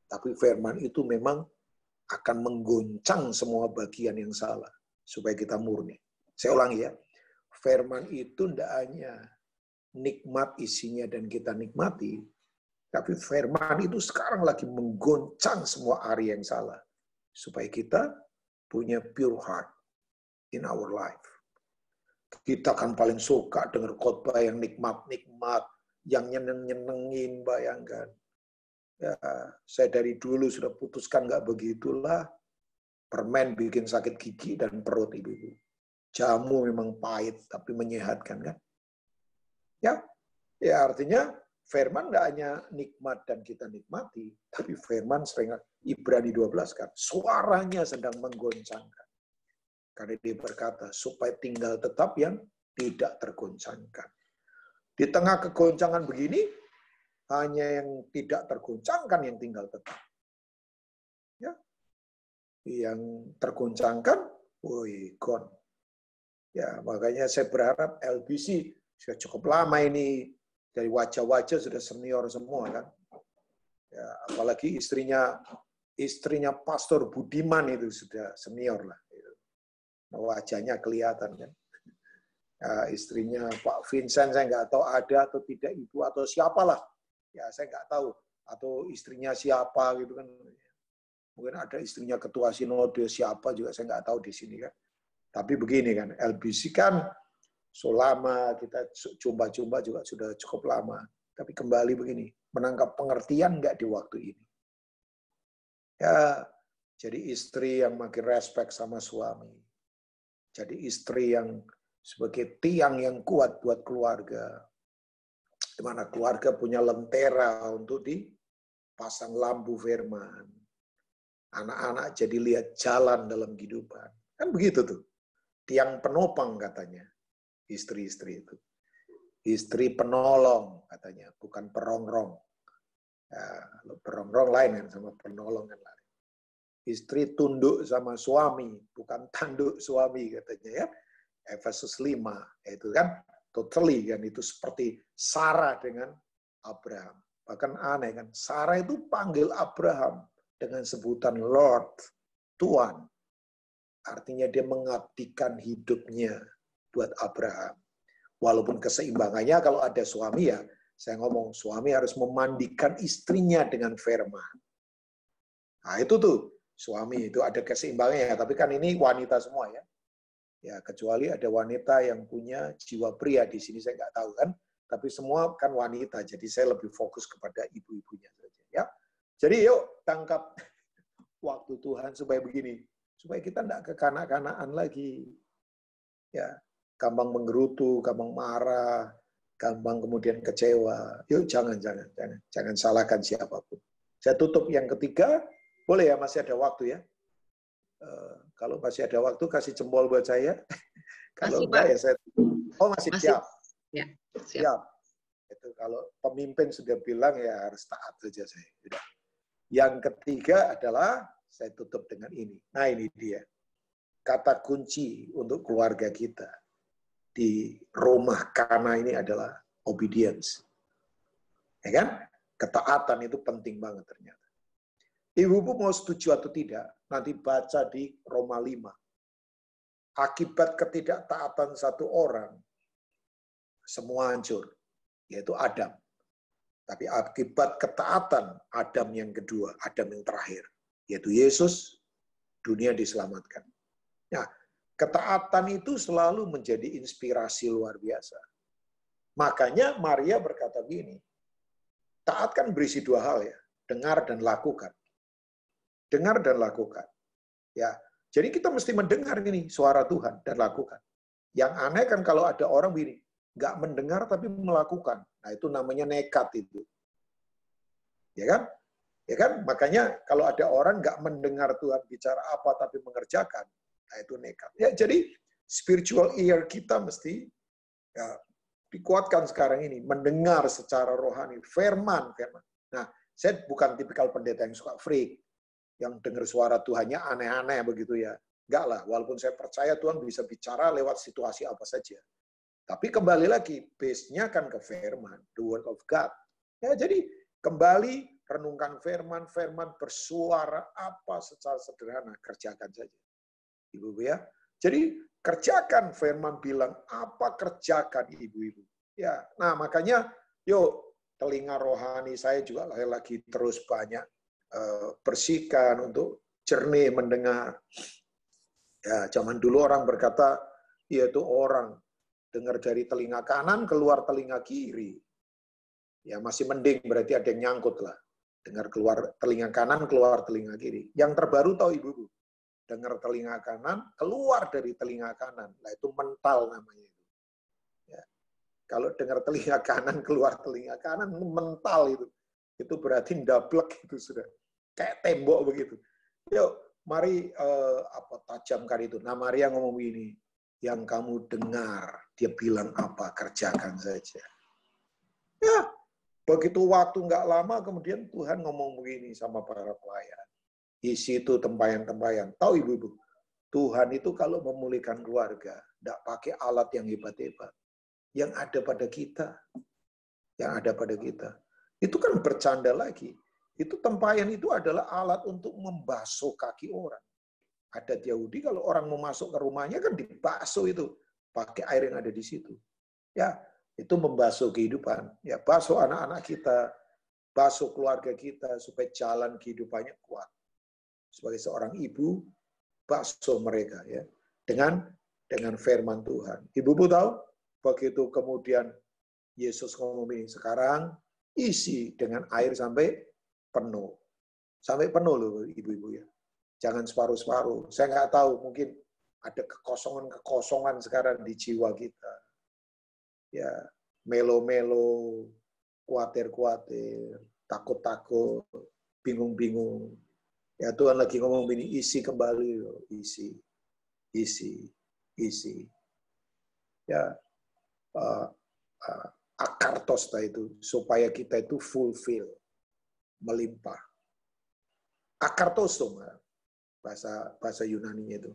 Tapi firman itu memang akan menggoncang semua bagian yang salah supaya kita murni. Saya ulangi ya, firman itu tidak hanya nikmat isinya dan kita nikmati, tapi firman itu sekarang lagi menggoncang semua area yang salah supaya kita punya pure heart in our life. Kita kan paling suka dengar khotbah yang nikmat-nikmat, yang nyeneng-nyenengin, bayangkan. Ya, saya dari dulu sudah putuskan nggak begitulah. Permen bikin sakit gigi dan perut ibu-ibu. Jamu memang pahit tapi menyehatkan kan? Ya artinya firman nggak hanya nikmat dan kita nikmati, tapi firman sering Ibrani 12 kan, suaranya sedang menggoncangkan. Karena dia berkata supaya tinggal tetap yang tidak tergoncangkan. Di tengah kegoncangan begini, hanya yang tidak tergoncangkan yang tinggal tetap. Ya. Yang tergoncangkan, woi, gone. Ya, makanya saya berharap LBC sudah cukup lama ini, dari wajah-wajah sudah senior semua kan. Ya, apalagi istrinya Pastor Budiman itu sudah senior lah. Nah, wajahnya kelihatan kan. Ya, istrinya Pak Vincent saya nggak tahu ada atau tidak ibu atau siapalah. Ya saya nggak tahu, atau istrinya siapa gitu kan, mungkin ada istrinya ketua sinode siapa juga saya nggak tahu di sini kan. Tapi begini kan, LBC kan selama kita jumpa juga sudah cukup lama, tapi kembali begini, menangkap pengertian nggak di waktu ini. Ya, jadi istri yang makin respect sama suami. Jadi istri yang sebagai tiang yang kuat buat keluarga. Di mana keluarga punya lentera untuk dipasang lampu firman. Anak-anak jadi lihat jalan dalam kehidupan. Kan begitu tuh. Tiang penopang katanya. Istri-istri itu. Istri penolong katanya, bukan perongrong. Ya, perongrong lain kan sama penolong kan lain. Istri tunduk sama suami, bukan tanduk suami katanya ya. Efesus 5 itu kan totally kan itu seperti Sarah dengan Abraham. Bahkan aneh kan, Sarah itu panggil Abraham dengan sebutan Lord, Tuhan. Artinya dia mengabdikan hidupnya buat Abraham. Walaupun keseimbangannya kalau ada suami ya, saya ngomong suami harus memandikan istrinya dengan firman. Nah itu tuh, suami itu ada keseimbangannya, tapi kan ini wanita semua ya. Ya kecuali ada wanita yang punya jiwa pria di sini saya nggak tahu kan, tapi semua kan wanita, jadi saya lebih fokus kepada ibu-ibunya saja ya. Jadi yuk tangkap waktu Tuhan supaya begini, supaya kita tidak kekanak-kanakan lagi. Ya, gampang menggerutu, gampang marah, gampang kemudian kecewa. Yuk jangan salahkan siapapun. Saya tutup yang ketiga, boleh ya masih ada waktu ya. Kalau masih ada waktu kasih jempol buat saya. Kalau enggak ya saya. Oh masih siap. Ya, siap. Itu kalau pemimpin sudah bilang ya harus taat saja saya. Yang ketiga adalah saya tutup dengan ini. Nah ini dia. Kata kunci untuk keluarga kita di rumah Kana ini adalah obedience. Ya kan? Ketaatan itu penting banget ternyata. Ibu-ibu mau setuju atau tidak, nanti baca di Roma 5. Akibat ketidaktaatan satu orang, semua hancur, yaitu Adam. Tapi akibat ketaatan Adam yang kedua, Adam yang terakhir, yaitu Yesus, dunia diselamatkan. Nah, ketaatan itu selalu menjadi inspirasi luar biasa. Makanya Maria berkata begini, taat kan berisi dua hal ya, dengar dan lakukan. Dengar dan lakukan. Ya, jadi kita mesti mendengar ini suara Tuhan dan lakukan. Yang aneh kan kalau ada orang begini, nggak mendengar tapi melakukan. Nah itu namanya nekat itu. Ya kan? Ya kan? Makanya kalau ada orang nggak mendengar Tuhan bicara apa tapi mengerjakan, nah itu nekat. Ya jadi spiritual ear kita mesti ya, dikuatkan sekarang ini, mendengar secara rohani, firman. Nah, saya bukan tipikal pendeta yang suka freak, yang dengar suara Tuhannya aneh-aneh begitu ya. Enggak lah, walaupun saya percaya Tuhan bisa bicara lewat situasi apa saja. Tapi kembali lagi, base-nya kan ke firman, the word of God. Ya, jadi kembali renungkan firman, firman bersuara apa secara sederhana, kerjakan saja. Ibu-ibu ya. Jadi kerjakan firman bilang apa kerjakan ibu-ibu. Ya, nah makanya yuk telinga rohani saya juga lagi terus banyak bersihkan untuk jernih mendengar. Ya, zaman dulu orang berkata, yaitu orang dengar dari telinga kanan keluar telinga kiri. Ya masih mending berarti ada yang nyangkut lah. Dengar keluar telinga kanan keluar telinga kiri. Yang terbaru tahu ibu-ibu, dengar telinga kanan keluar dari telinga kanan. Nah itu mental namanya itu. Ya. Kalau dengar telinga kanan keluar telinga kanan mental itu. Itu berarti ndablek itu sudah. Kayak tembok begitu. Yuk, mari tajamkan itu. Nah, Maria ngomong begini, yang kamu dengar, dia bilang apa, kerjakan saja. Ya, begitu waktu nggak lama, kemudian Tuhan ngomong begini sama para pelayan. Isi itu tempayan-tempayan. Tahu ibu-ibu, Tuhan itu kalau memulihkan keluarga, nggak pakai alat yang hebat-hebat. Yang ada pada kita. Yang ada pada kita. Itu kan bercanda lagi. Itu tempayan itu adalah alat untuk membasuh kaki orang. Adat Yahudi kalau orang mau masuk ke rumahnya kan dibasuh itu pakai air yang ada di situ. Ya, itu membasuh kehidupan. Ya, basuh anak-anak kita, basuh keluarga kita supaya jalan kehidupannya kuat. Sebagai seorang ibu, basuh mereka ya dengan firman Tuhan. Ibu tahu begitu kemudian Yesus ngomong ini sekarang isi dengan air sampai penuh. Sampai penuh loh ibu-ibu ya. Jangan separuh-separuh. Saya nggak tahu, mungkin ada kekosongan-kekosongan sekarang di jiwa kita. Ya, melo-melo, khawatir-khawatir, takut-takut, bingung-bingung. Ya Tuhan lagi ngomong begini, isi kembali loh, isi. Ya, akartos itu supaya kita itu fulfill, melimpah. Akartos bahasa Yunani-nya itu.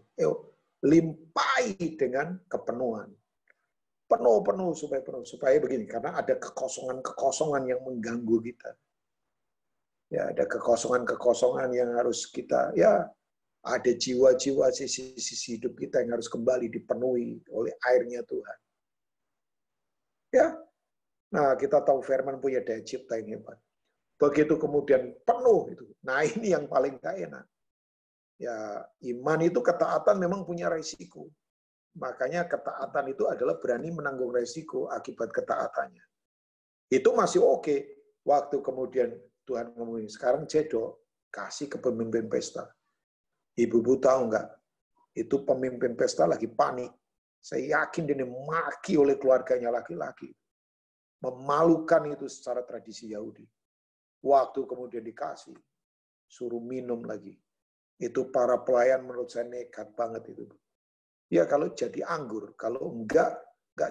Limpahi dengan kepenuhan. Penuh supaya begini, karena ada kekosongan yang mengganggu kita. Ya, ada kekosongan yang harus kita, ya, ada jiwa-jiwa sisi hidup kita yang harus kembali dipenuhi oleh airnya Tuhan. Ya, nah kita tahu firman punya daya cipta yang hebat. Begitu kemudian penuh itu. Nah ini yang paling gak enak. Ya, iman itu ketaatan memang punya resiko. Makanya ketaatan itu adalah berani menanggung resiko akibat ketaatannya. Itu masih oke. Waktu kemudian Tuhan ngomongin, sekarang cedok, kasih ke pemimpin pesta. Ibu-ibu tahu nggak? Itu pemimpin pesta lagi panik. Saya yakin dia dimaki oleh keluarganya laki-laki. Memalukan itu secara tradisi Yahudi. Waktu kemudian dikasih, suruh minum lagi. Itu para pelayan menurut saya nekat banget itu. Ya kalau jadi anggur, kalau enggak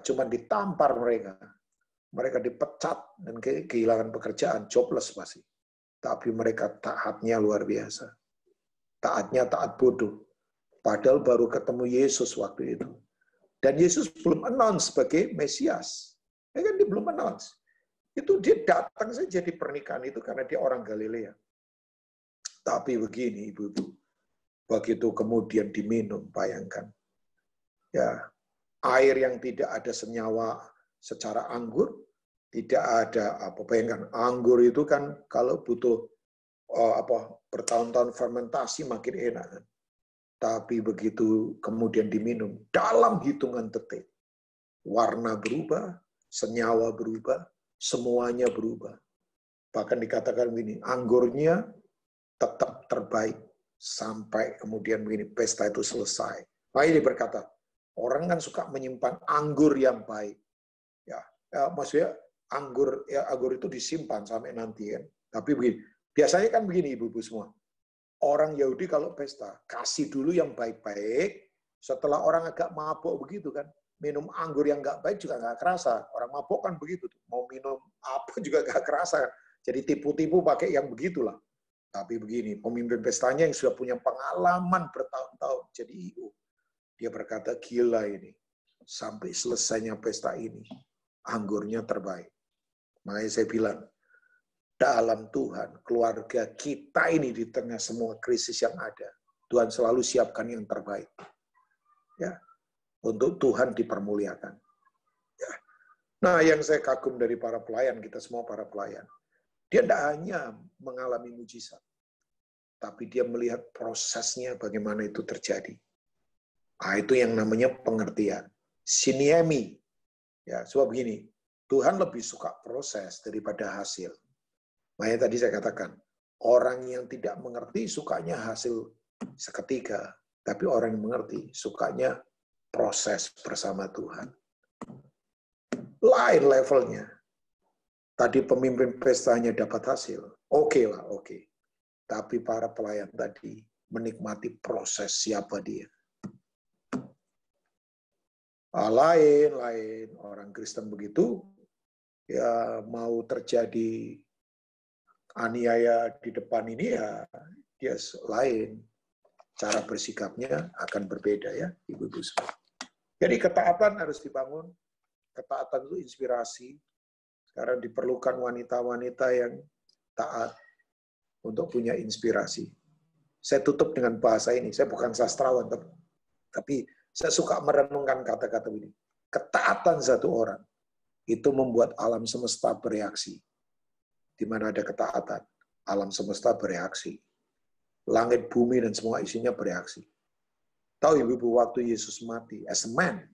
cuma ditampar mereka. Mereka dipecat dan kehilangan pekerjaan, jobless pasti. Tapi mereka taatnya luar biasa. Taatnya taat bodoh. Padahal baru ketemu Yesus waktu itu. Dan Yesus belum announce sebagai Mesias. Ya kan dia belum announce. Itu dia datang saja di pernikahan itu karena dia orang Galilea. Tapi begini ibu-ibu. Begitu kemudian diminum, bayangkan. Ya, air yang tidak ada senyawa secara anggur, tidak ada apa, bayangkan anggur itu kan kalau butuh bertahun-tahun fermentasi makin enak kan. Tapi begitu kemudian diminum dalam hitungan detik, warna berubah, senyawa berubah, semuanya berubah. Bahkan dikatakan begini, anggurnya tetap terbaik sampai kemudian begini pesta itu selesai. Makanya dia berkata, orang kan suka menyimpan anggur yang baik. Ya maksudnya anggur itu disimpan sampai nanti kan. Tapi begini, biasanya kan begini ibu-ibu semua. Orang Yahudi kalau pesta, kasih dulu yang baik-baik, setelah orang agak mabuk begitu kan, minum anggur yang nggak baik juga nggak kerasa. Orang mabuk kan begitu, mau minum apa juga nggak kerasa. Jadi tipu-tipu pakai yang begitulah. Tapi begini, pemimpin pestanya yang sudah punya pengalaman bertahun-tahun jadi IO, dia berkata, gila ini, sampai selesainya pesta ini, anggurnya terbaik. Makanya saya bilang, dalam Tuhan, keluarga kita ini di tengah semua krisis yang ada, Tuhan selalu siapkan yang terbaik. Ya, untuk Tuhan dipermuliakan. Ya. Nah, yang saya kagum dari para pelayan, kita semua para pelayan, dia tidak hanya mengalami mujizat, tapi dia melihat prosesnya bagaimana itu terjadi. Nah, itu yang namanya pengertian. Siniemi. Ya, sebab begini, Tuhan lebih suka proses daripada hasil. Makanya tadi saya katakan, orang yang tidak mengerti sukanya hasil seketika, tapi orang yang mengerti sukanya proses bersama Tuhan. Lain levelnya. Tadi pemimpin pestanya dapat hasil, oke lah, oke. Tapi para pelayan tadi menikmati proses siapa dia. Lain orang Kristen begitu, ya mau terjadi aniaya di depan ini ya dia lain. Cara bersikapnya akan berbeda ya, ibu-ibu semua. Jadi ketaatan harus dibangun. Ketaatan itu inspirasi. Sekarang diperlukan wanita-wanita yang taat untuk punya inspirasi. Saya tutup dengan bahasa ini. Saya bukan sastrawan, tapi saya suka merenungkan kata-kata ini. Ketaatan satu orang itu membuat alam semesta bereaksi. Di mana ada ketaatan, alam semesta bereaksi. Langit, bumi, dan semua isinya bereaksi. Tahu ibu-ibu waktu Yesus mati, as a man,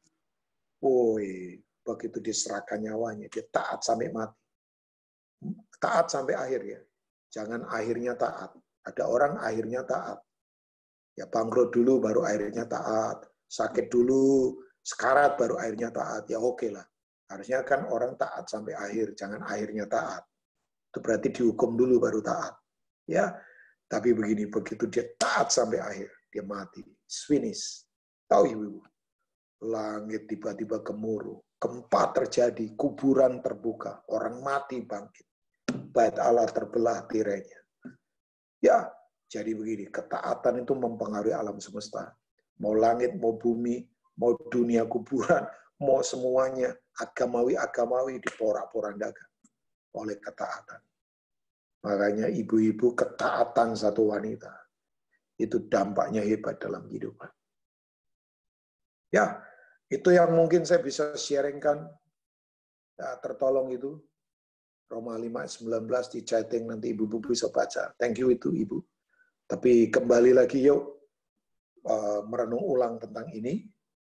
begitu diserahkan nyawanya, dia taat sampai mati. Taat sampai akhir ya. Jangan akhirnya taat, Ada orang akhirnya taat. Ya bangkrut dulu baru akhirnya taat. Sakit dulu, sekarat baru akhirnya taat. Ya oke lah. Harusnya kan orang taat sampai akhir, jangan akhirnya taat. Itu berarti dihukum dulu baru taat. Ya, tapi begini, begitu dia taat sampai akhir, dia mati. Finish. Tahu ibu-ibu? Langit tiba-tiba gemuruh, gempa terjadi, kuburan terbuka, orang mati bangkit. Bait Allah terbelah tirainya. Ya, jadi begini, ketaatan itu mempengaruhi alam semesta. Mau langit, mau bumi, mau dunia kuburan, mau semuanya agamawi diporak-porandakan oleh ketaatan. Makanya ibu-ibu ketaatan satu wanita, itu dampaknya hebat dalam kehidupan. Ya, itu yang mungkin saya bisa sharingkan. Ya, tertolong itu. Roma 5:19 di chatting, nanti ibu-ibu bisa baca. Thank you itu ibu. Tapi kembali lagi yuk, merenung ulang tentang ini.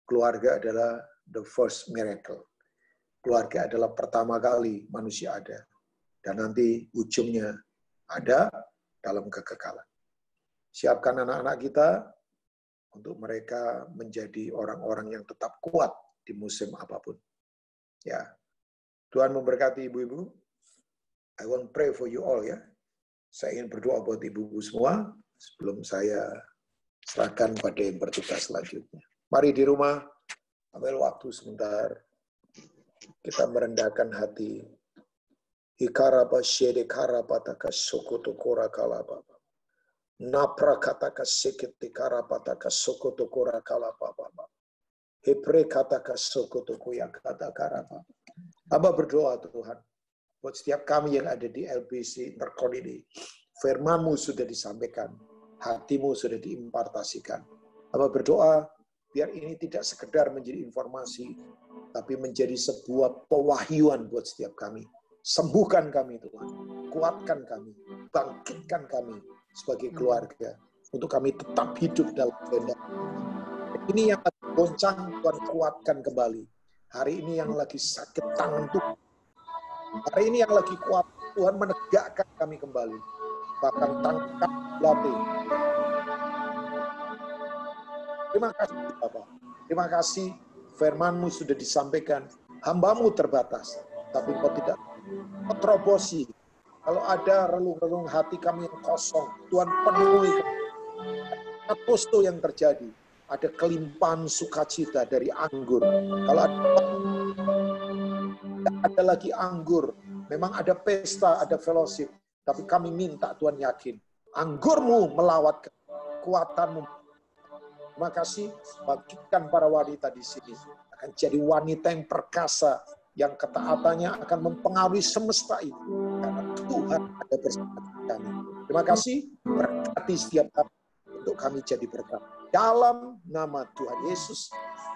Keluarga adalah the first miracle. Keluarga adalah pertama kali manusia ada. Dan nanti ujungnya ada dalam kekekalan. Siapkan anak-anak kita untuk mereka menjadi orang-orang yang tetap kuat di musim apapun. Ya, Tuhan memberkati ibu-ibu. I want pray for you all ya. Saya ingin berdoa buat ibu-ibu semua sebelum saya serahkan pada yang bertugas selanjutnya. Mari di rumah ambil waktu sebentar. Kita merendahkan hati. Ikaraba shede karapataka sokoto korakalaba. Naprakataka sekete karapataka sokoto korakalaba. Hebre kataka sokoto koyakata karapa. Hamba berdoa Tuhan, buat setiap kami yang ada di LBC Intercon ini, firman-Mu sudah disampaikan, hati-Mu sudah diimpartasikan. Hamba berdoa, biar ini tidak sekedar menjadi informasi, tapi menjadi sebuah pewahyuan buat setiap kami. Sembuhkan kami Tuhan, kuatkan kami, bangkitkan kami sebagai keluarga, untuk kami tetap hidup dalam kehendak. Ini yang lagi goncang, Tuhan kuatkan kembali. Hari ini yang lagi sakit tangan Tuhan. Hari ini yang lagi kuat, Tuhan menegakkan kami kembali. Bahkan tangan kami latih. Terima kasih Bapak. Terima kasih firman-Mu sudah disampaikan. Hamba-Mu terbatas, tapi Engkau tidak terobosi. Kalau ada relung-relung hati kami yang kosong, Tuhan penuhi. Aposto yang terjadi. Ada kelimpahan sukacita dari anggur. Kalau ada lagi anggur, memang ada pesta, ada fellowship. Tapi kami minta Tuhan yakin, anggur-Mu melawat kekuatan-Mu. Terima kasih, bangkitkan para wanita di sini. Akan jadi wanita yang perkasa, yang ketaatannya akan mempengaruhi semesta ini. Karena Tuhan ada bersama kami. Terima kasih, berkati setiap kami untuk kami jadi berkat. Dalam nama Tuhan Yesus,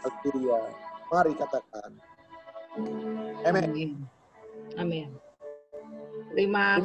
haleluya. Mari katakan. Amin. Amin. Terima